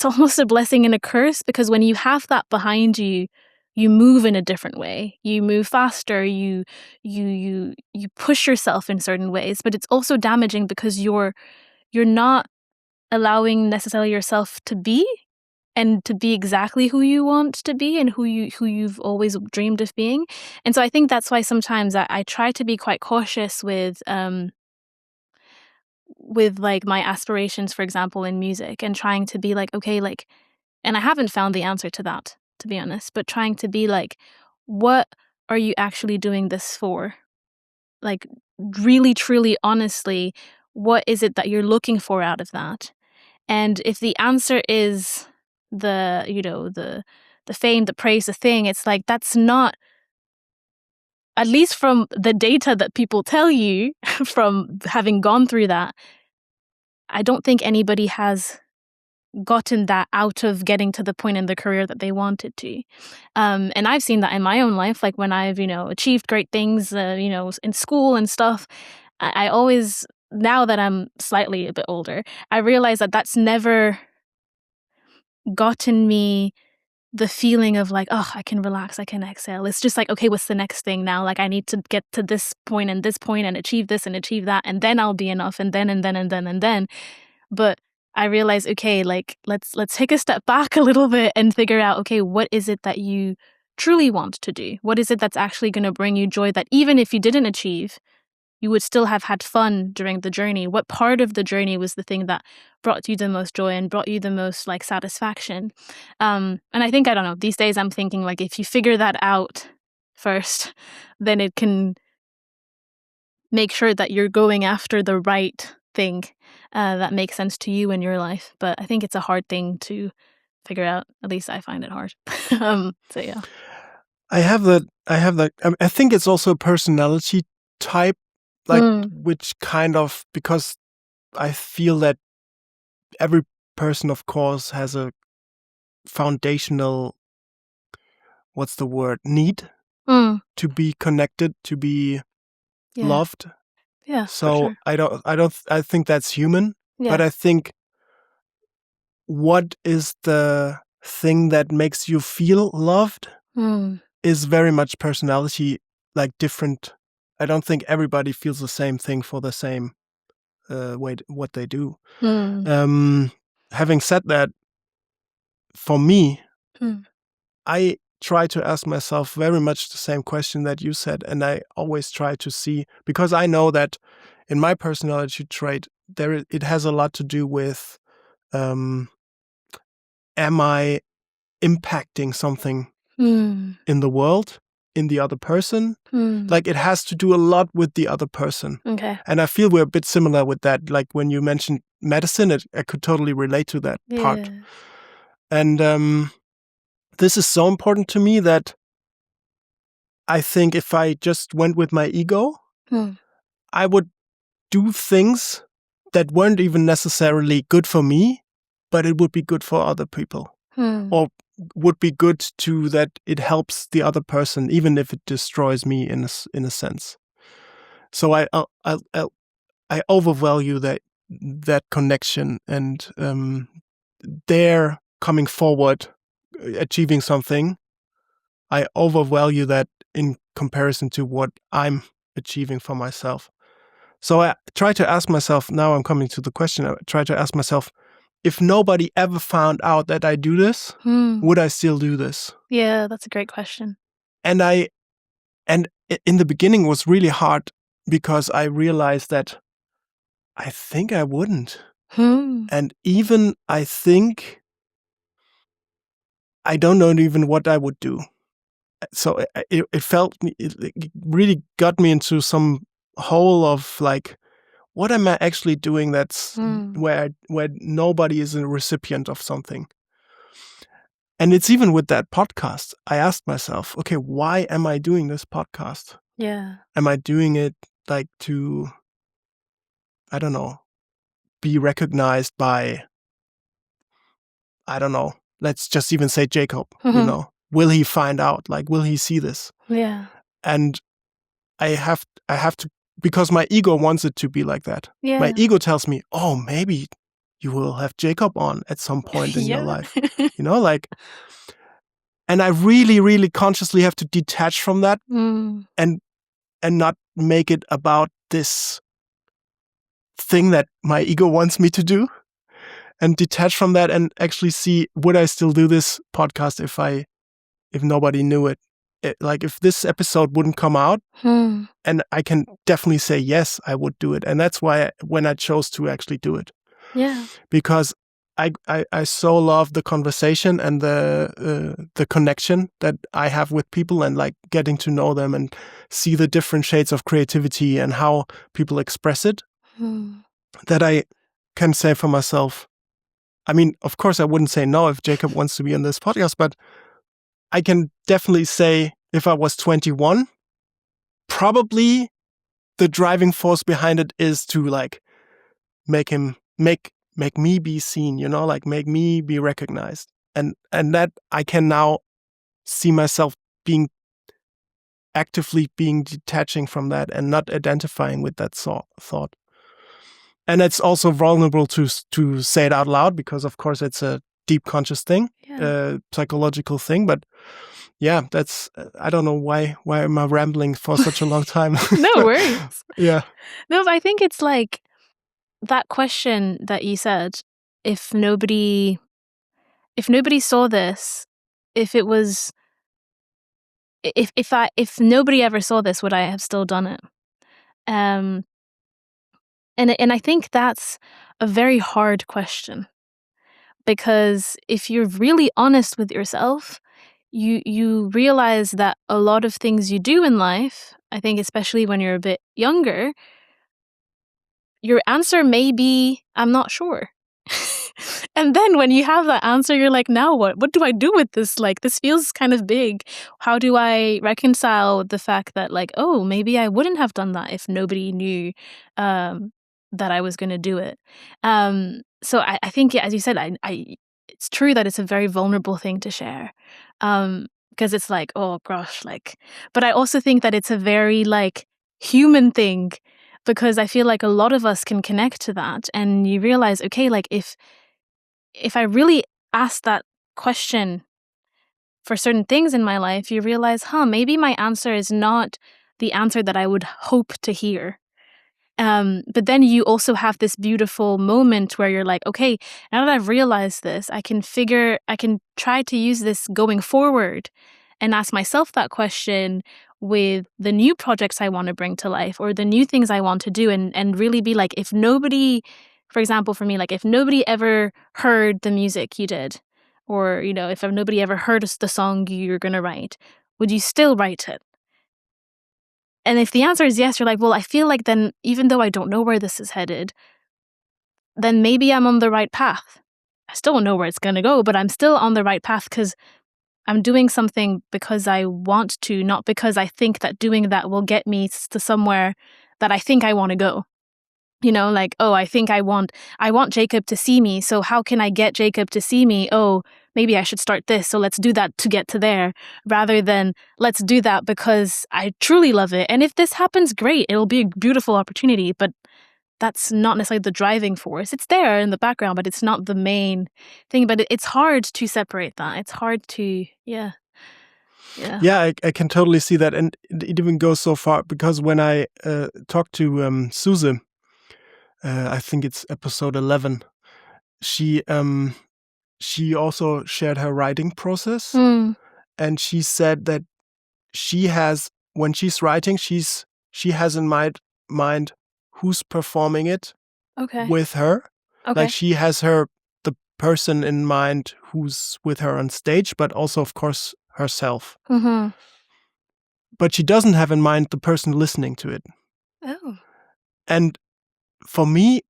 almost a blessing and a curse, because when you have that behind you, you move in a different way. You move faster, you push yourself in certain ways, but it's also damaging because you're not allowing necessarily yourself to be, and to be exactly who you want to be and who you've always dreamed of being. And so I think that's why sometimes I try to be quite cautious with like my aspirations, for example, in music, and trying to be like, okay, like, and I haven't found the answer to that, to be honest, but trying to be like, what are you actually doing this for? Like, really, truly, honestly, what is it that you're looking for out of that? And if the answer is the fame, the praise, the thing, it's like, that's not, at least from the data that people tell you from having gone through that, I don't think anybody has gotten that out of getting to the point in the career that they wanted to. And I've seen that in my own life, like when I've, achieved great things, in school and stuff, I always, now that I'm slightly a bit older, I realize that that's never gotten me the feeling of like, oh, I can relax, I can exhale. It's just like, okay, what's the next thing now? Like, I need to get to this point and achieve this and achieve that, and then I'll be enough, and then. But I realize, okay, like, let's take a step back a little bit and figure out, okay, what is it that you truly want to do? What is it that's actually going to bring you joy, that even if you didn't achieve, you would still have had fun during the journey. What part of the journey was the thing that brought you the most joy and brought you the most like satisfaction? And I think, I don't know, these days I'm thinking like if you figure that out first, then it can make sure that you're going after the right thing that makes sense to you in your life. But I think it's a hard thing to figure out. At least I find it hard. So yeah. I have that. I think it's also a personality type, like which kind of, because I feel that every person, of course, has a foundational, what's the word, need to be connected, to be loved. Yeah. So for sure. I think that's human, but I think what is the thing that makes you feel loved is very much personality, like different. I don't think everybody feels the same thing for the same way what they do. Having said that, for me, I try to ask myself very much the same question that you said, and I always try to see, because I know that in my personality trait, it has a lot to do with, am I impacting something in the world, in the other person? Like it has to do a lot with the other person. Okay. And I feel we're a bit similar with that. Like when you mentioned medicine, I could totally relate to that part. And this is so important to me that I think if I just went with my ego, I would do things that weren't even necessarily good for me, but it would be good for other people. Or would be good to that it helps the other person, even if it destroys me in a sense. So I overvalue that connection, and their coming forward, achieving something. I overvalue that in comparison to what I'm achieving for myself. So I try to ask myself, now I'm coming to the question, I try to ask myself, if nobody ever found out that I do this, would I still do this? Yeah, that's a great question. And in the beginning it was really hard because I realized that I think I wouldn't. And even I think I don't know even what I would do. So it really got me into some hole of like, what am I actually doing that's where nobody is a recipient of something? And it's even with that podcast, I asked myself, okay, why am I doing this podcast? Yeah. Am I doing it like to, I don't know, be recognized by, I don't know, let's just even say Jacob, will he find out? Like, will he see this? Yeah. And I have to, because my ego wants it to be like that. Yeah. My ego tells me, oh, maybe you will have Jacob on at some point in your life, like, and I really, really consciously have to detach from that and not make it about this thing that my ego wants me to do, and detach from that and actually see, would I still do this podcast if nobody knew it? Like if this episode wouldn't come out, and I can definitely say, yes, I would do it. And that's why when I chose to actually do it. Yeah. Because I so love the conversation and the connection that I have with people, and like getting to know them and see the different shades of creativity and how people express it, that I can say for myself, I mean, of course I wouldn't say no if Jacob wants to be on this podcast, but I can definitely say if I was 21, probably the driving force behind it is to like make me be seen, like make me be recognized. And that I can now see myself actively detaching from that and not identifying with that thought. And it's also vulnerable to say it out loud, because of course it's a deep conscious thing, psychological thing. But yeah, that's, I don't know why am I rambling for such a long time? No worries. Yeah. No, I think it's like that question that you said, if nobody saw this, if nobody ever saw this, would I have still done it? And I think that's a very hard question, because if you're really honest with yourself, you realize that a lot of things you do in life, I think especially when you're a bit younger, your answer may be, I'm not sure. And then when you have that answer, you're like, now what? What do I do with this? Like, this feels kind of big. How do I reconcile the fact that, like, oh, maybe I wouldn't have done that if nobody knew that I was going to do it? So I think, as you said, it's true that it's a very vulnerable thing to share. Because it's like, oh gosh, like, but I also think that it's a very, like, human thing, because I feel like a lot of us can connect to that, and you realize, okay, like, if I really ask that question for certain things in my life, you realize, maybe my answer is not the answer that I would hope to hear. But then you also have this beautiful moment where you're like, okay, now that I've realized this, I can try to use this going forward and ask myself that question with the new projects I want to bring to life, or the new things I want to do, and really be like, if nobody, for example, for me, like, if nobody ever heard the music you did, or, you know, if nobody ever heard the song you're going to write, would you still write it? And if the answer is yes, you're like, well, I feel like then, even though I don't know where this is headed, then maybe I'm on the right path. I still don't know where it's going to go, but I'm still on the right path because I'm doing something because I want to, not because I think that doing that will get me to somewhere that I think I want to go. You know, like, oh, I think I want Jacob to see me. So how can I get Jacob to see me? Oh, maybe I should start this. So let's do that to get to there, rather than let's do that because I truly love it. And if this happens, great. It'll be a beautiful opportunity, but that's not necessarily the driving force. It's there in the background, but it's not the main thing. But it's hard to separate that. It's hard to, yeah. I can totally see that. And it even goes so far, because when I talked to Suze, I think it's episode 11, she also shared her writing process. And she said that she has, when she's writing, she has in mind who's performing it with her. Okay. Like, she has the person in mind who's with her on stage, but also, of course, herself. Mm-hmm. But she doesn't have in mind the person listening to it. Oh. And for me,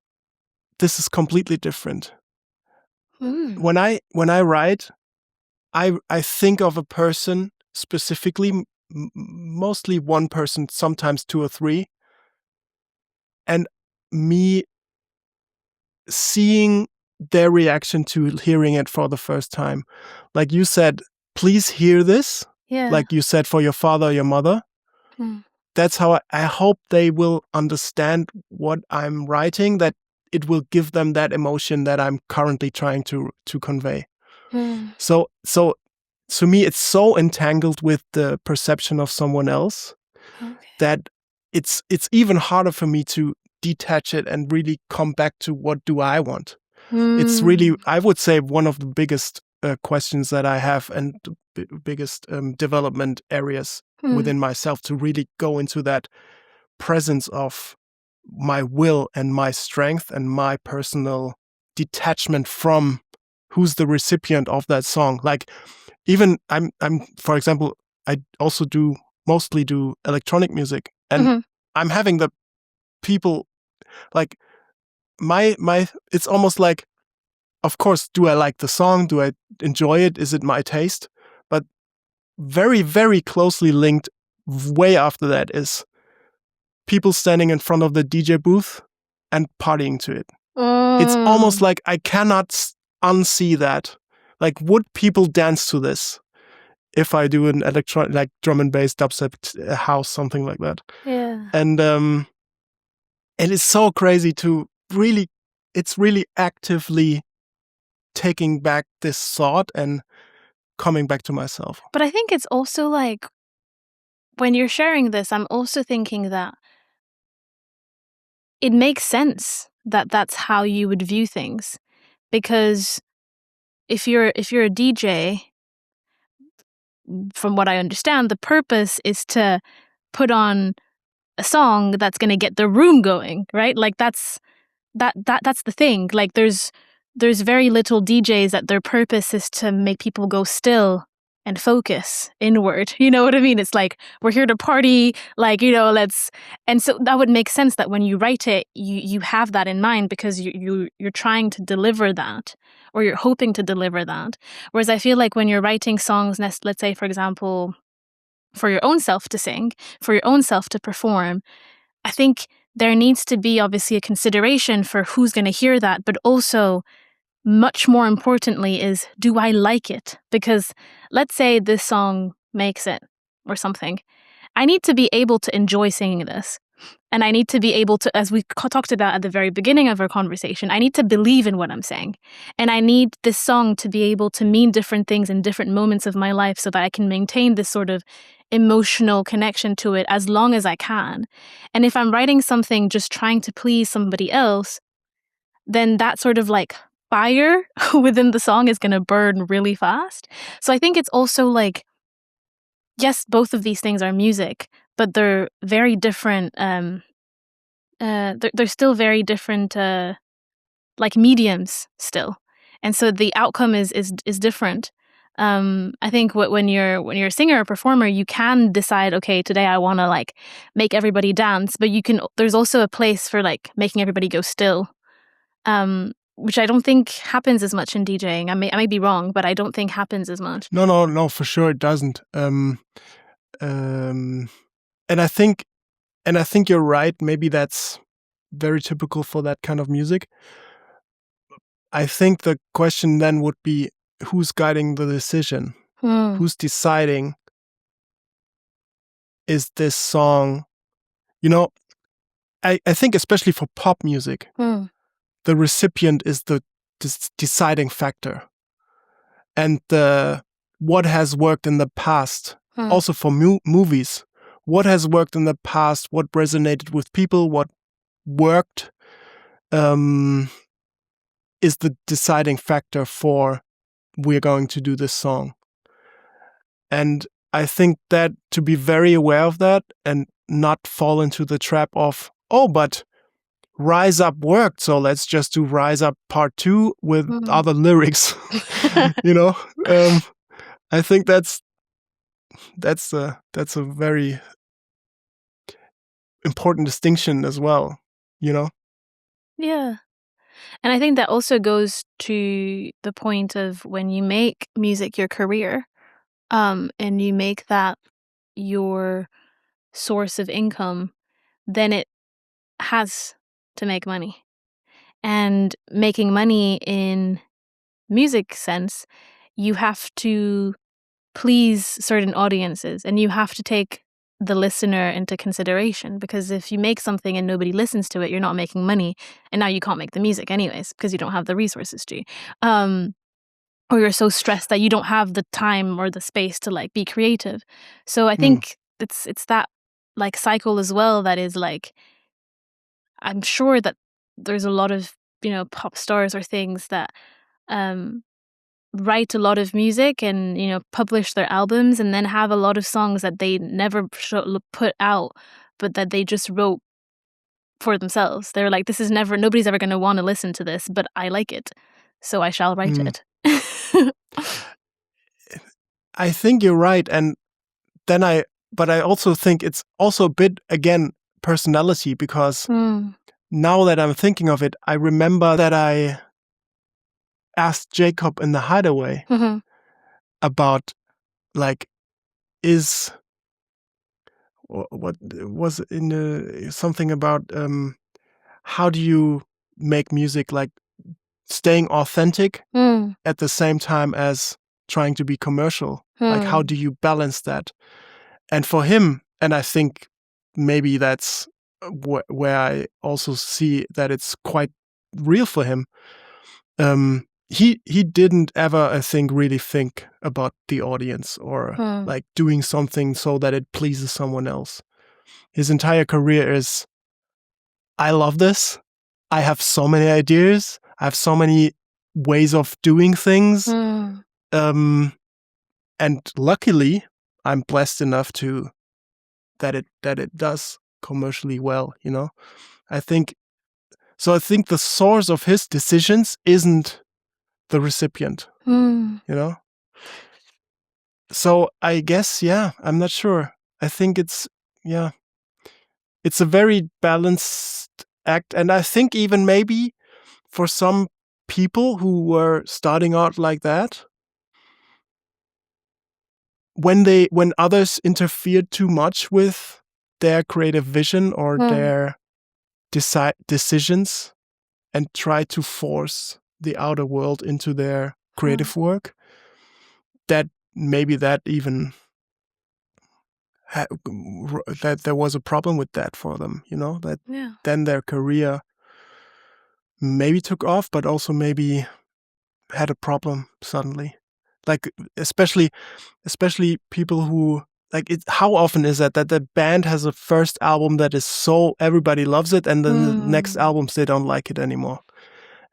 this is completely different. When I write, I think of a person specifically, mostly one person, sometimes two or three, and me seeing their reaction to hearing it for the first time. Like you said, please hear this. Yeah. Like you said, for your father or your mother. That's how I hope they will understand what I'm writing, that it will give them that emotion that I'm currently trying to convey. So to me, it's so entangled with the perception of someone else that it's even harder for me to detach it and really come back to what do I want. It's really, I would say, one of the biggest questions that I have, and the biggest development areas within myself, to really go into that presence of my will and my strength and my personal detachment from who's the recipient of that song. Like, even I'm for example, I also mostly do electronic music, and I'm having the people, like, my it's almost like, of course, do I like the song? Do I enjoy it? Is it my taste? But very, very closely linked, way after that, is people standing in front of the DJ booth and partying to it. It's almost like I cannot unsee that. Like, would people dance to this if I do an electronic, like drum and bass, dubstep, house, something like that? Yeah. And it's so crazy to really, it's really actively taking back this thought and coming back to myself. But I think it's also like, when you're sharing this, I'm also thinking that it makes sense that that's how you would view things. Because if you're a DJ, from what I understand, the purpose is to put on a song that's going to get the room going, right? Like that's the thing. Like there's very little DJs that their purpose is to make people go still and focus inward. You know what I mean? It's like, we're here to party, like, and so that would make sense that when you write it, you have that in mind, because you're trying to deliver that, or you're hoping to deliver that. Whereas I feel like when you're writing songs, let's say, for example, for your own self to sing, for your own self to perform, I think there needs to be obviously a consideration for who's going to hear that, but also much more importantly is, do I like it? Because let's say this song makes it or something. I need to be able to enjoy singing this. And I need to be able to, as we talked about at the very beginning of our conversation, I need to believe in what I'm saying. And I need this song to be able to mean different things in different moments of my life so that I can maintain this sort of emotional connection to it as long as I can. And if I'm writing something just trying to please somebody else, then that sort of like fire within the song is going to burn really fast. So I think it's also like, yes, both of these things are music, but they're very different. They're still very different, like mediums still, and so the outcome is different. I think when you're a singer or performer, you can decide, okay, today I want to like make everybody dance, but there's also a place for like making everybody go still. Which I don't think happens as much in DJing. I may be wrong, but I don't think happens as much. No, for sure it doesn't. And I think you're right. Maybe that's very typical for that kind of music. I think the question then would be, who's guiding the decision? Who's deciding, is this song, I think especially for pop music, the recipient is the deciding factor. And what has worked in the past, also for movies, what has worked in the past, what resonated with people, what worked, is the deciding factor for, we're going to do this song. And I think that to be very aware of that and not fall into the trap of, oh, but Rise Up worked, so let's just do Rise Up Part 2 with other lyrics. I think that's a very important distinction as well. Yeah. And I think that also goes to the point of when you make music your career, and you make that your source of income, then it has to make money. And making money in music sense, you have to please certain audiences, and you have to take the listener into consideration, because if you make something and nobody listens to it, you're not making money, and now you can't make the music anyways because you don't have the resources to. Or you're so stressed that you don't have the time or the space to like be creative. So I think it's that like cycle as well that is like, I'm sure that there's a lot of pop stars or things that write a lot of music and publish their albums and then have a lot of songs that they never put out, but that they just wrote for themselves. They're like, nobody's ever going to want to listen to this, but I like it, so I shall write it. I think you're right, and then I also think it's also a bit, again, personality, because now that I'm thinking of it, I remember that I asked Jacob in the Hideaway about, like, what was in something about how do you make music, like staying authentic at the same time as trying to be commercial. Like, how do you balance that? And for him, and I think maybe that's where I also see that it's quite real for him. He didn't ever, I think, really think about the audience or like doing something so that it pleases someone else. His entire career is, I love this. I have so many ideas. I have so many ways of doing things. And luckily, I'm blessed enough that it does commercially well, you know? I think the source of his decisions isn't the recipient, you know? So I guess, I'm not sure. I think it's a very balanced act. And I think even maybe for some people who were starting out like that, when others interfered too much with their creative vision or their decisions and tried to force the outer world into their creative work, that maybe that even that there was a problem with that for them, you know, that then their career maybe took off, but also maybe had a problem suddenly. Like especially people who like it. How often is that the band has a first album that is so everybody loves it, and then the next albums they don't like it anymore.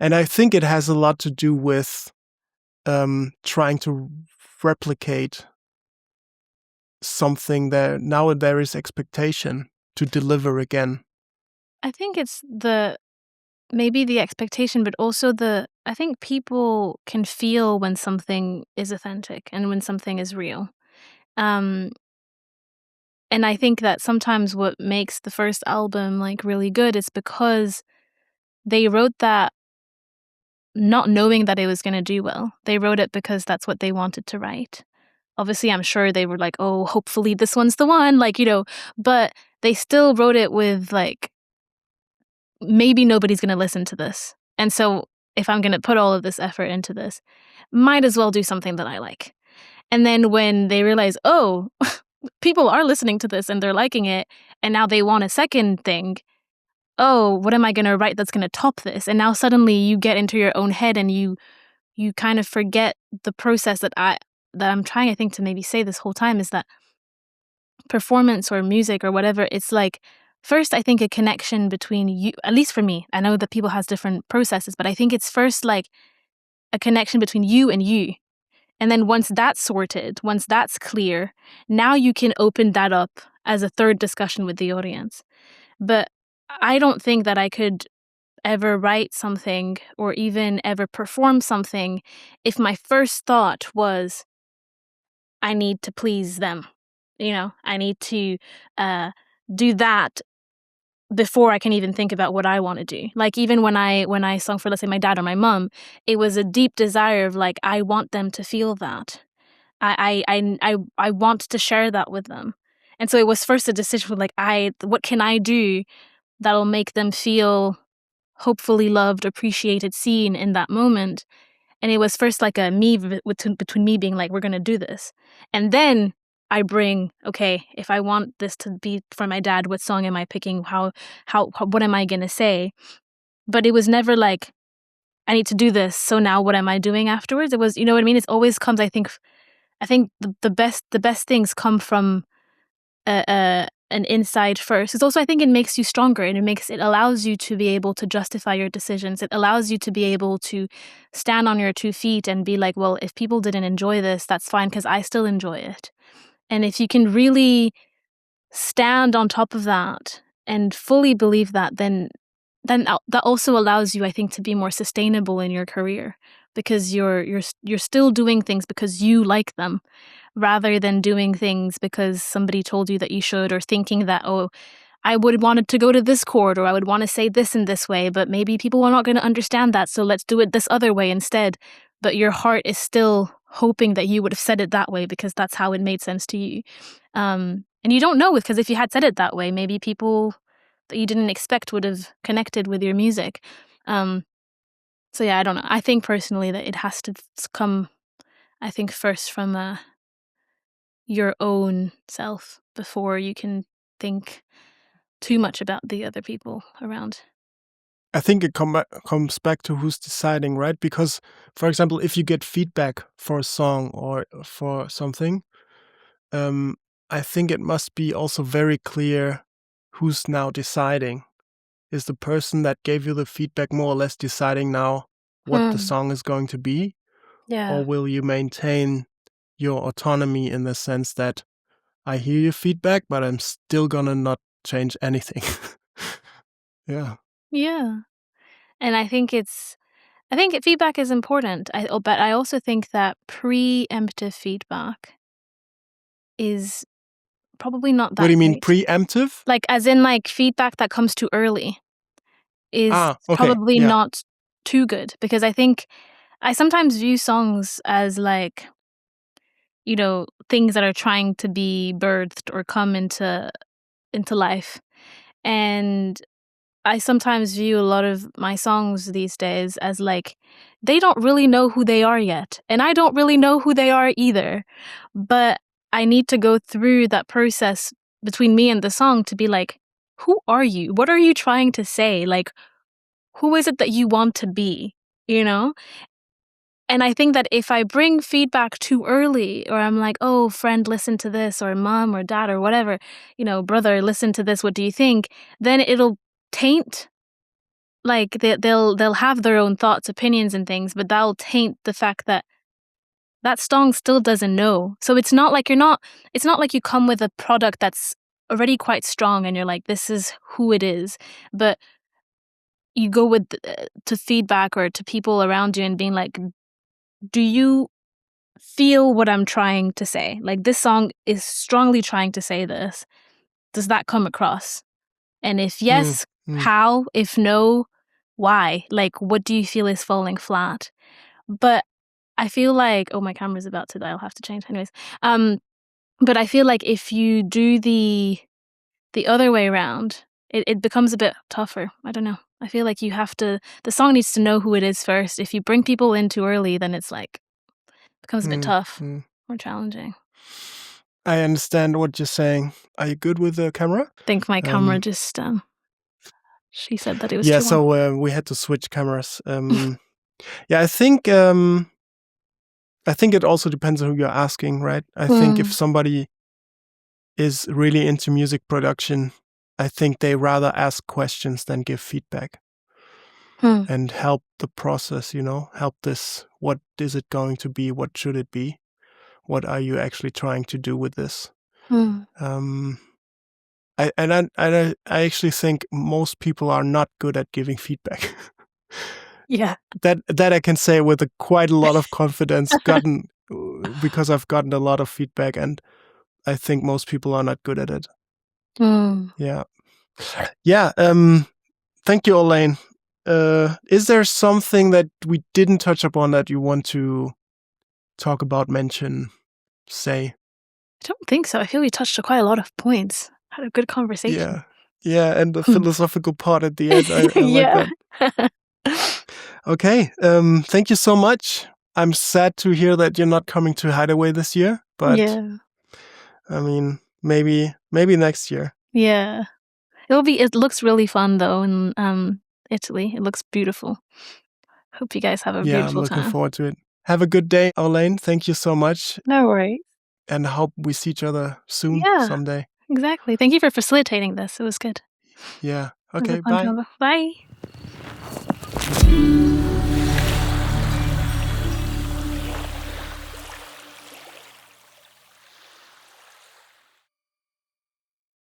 And I think it has a lot to do with trying to replicate something that now there is expectation to deliver again. I think it's maybe the expectation, but also I think people can feel when something is authentic and when something is real. And I think that sometimes what makes the first album like really good is because they wrote that not knowing that it was going to do well. They wrote it because that's what they wanted to write. Obviously, I'm sure they were like, oh, hopefully this one's the one, like, you know, but they still wrote it with like, maybe nobody's going to listen to this. And so if I'm going to put all of this effort into this, might as well do something that I like. And then when they realize, oh, people are listening to this and they're liking it, and now they want a second thing, oh, what am I going to write that's going to top this? And now suddenly you get into your own head and you kind of forget the process that I'm trying, I think, to maybe say this whole time, is that performance or music or whatever, it's like, first, I think a connection between you, at least for me. I know that people has different processes, but I think it's first like a connection between you and you. And then once that's sorted, once that's clear, now you can open that up as a third discussion with the audience. But I don't think that I could ever write something or even ever perform something if my first thought was, I need to please them. You know, I need to do that before I can even think about what I want to do. Like even when I sung for, let's say, my dad or my mom, it was a deep desire of like, I want them to feel that. I want to share that with them. And so it was first a decision with like, what can I do that'll make them feel hopefully loved, appreciated, seen in that moment. And it was first like a me between me being like, we're going to do this. And then I bring, okay, if I want this to be for my dad, what song am I picking? What am I going to say? But it was never like, I need to do this, so now what am I doing afterwards? It was, you know what I mean? It always comes, I think the best things come from an inside first. It's also, I think it makes you stronger, and it allows you to be able to justify your decisions. It allows you to be able to stand on your 2 feet and be like, well, if people didn't enjoy this, that's fine because I still enjoy it. And if you can really stand on top of that and fully believe that, then that also allows you, I think, to be more sustainable in your career, because you're still doing things because you like them, rather than doing things because somebody told you that you should, or thinking that, oh, I would want it to go to this chord, or I would want to say this in this way, but maybe people are not going to understand that, so let's do it this other way instead. But your heart is still hoping that you would have said it that way because that's how it made sense to you. And you don't know, because if you had said it that way, maybe people that you didn't expect would have connected with your music. So yeah, I don't know. I think personally that it has to come, I think, first from your own self before you can think too much about the other people around. I think it comes back to who's deciding, right? Because, for example, if you get feedback for a song or for something, I think it must be also very clear who's now deciding. Is the person that gave you the feedback more or less deciding now what the song is going to be? Yeah. Or will you maintain your autonomy in the sense that I hear your feedback, but I'm still gonna not change anything. Yeah. Yeah. And I think feedback is important. But I also think that preemptive feedback is probably not that What do you mean great. preemptive? Like, as in, like, feedback that comes too early is Okay. probably Yeah. not too good, because I think I sometimes view songs as, like, you know, things that are trying to be birthed or come into life. And I sometimes view a lot of my songs these days as, like, they don't really know who they are yet, and I don't really know who they are either. But I need to go through that process between me and the song to be like, who are you? What are you trying to say? Like, who is it that you want to be? You know? And I think that if I bring feedback too early, or I'm like, oh, friend, listen to this, or mom or dad or whatever, you know, brother, listen to this, what do you think? Then it'll taint, like, they'll have their own thoughts, opinions and things, but that'll taint the fact that that song still doesn't know. So it's not like it's not like you come with a product that's already quite strong and you're like, this is who it is. But you go with to feedback or to people around you and being like, do you feel what I'm trying to say? Like, this song is strongly trying to say this. Does that come across? And if yes, how? If no, why? Like, what do you feel is falling flat? But I feel like, oh, my camera's about to die. I'll have to change. Anyways, but I feel like if you do the other way around, it becomes a bit tougher. I don't know. I feel like the song needs to know who it is first. If you bring people in too early, then it's like, becomes a bit tough, more challenging. I understand what you're saying. Are you good with the camera? I think my camera just, she said that it was yeah, too long. so we had to switch cameras. Yeah, I think it also depends on who you're asking, right? I think if somebody is really into music production, I think they rather ask questions than give feedback. And help the process, you know, help this. What is it going to be? What should it be? What are you actually trying to do with this? I actually think most people are not good at giving feedback. Yeah. That I can say with quite a lot of confidence, because I've gotten a lot of feedback, and I think most people are not good at it. Yeah. Thank you, Orlane. Is there something that we didn't touch upon that you want to talk about, mention, say? I don't think so. I feel we touched on quite a lot of points. Had a good conversation. Yeah, and the philosophical part at the end. I like that. Okay, thank you so much. I'm sad to hear that you're not coming to Hideaway this year, but yeah. I mean, maybe next year. Yeah. It looks really fun though in Italy. It looks beautiful. Hope you guys have a beautiful time. Yeah, I'm looking forward to it. Have a good day, Orlane. Thank you so much. No worries. And I hope we see each other soon, someday. Exactly. Thank you for facilitating this. It was good. Yeah. Okay, bye. Bye.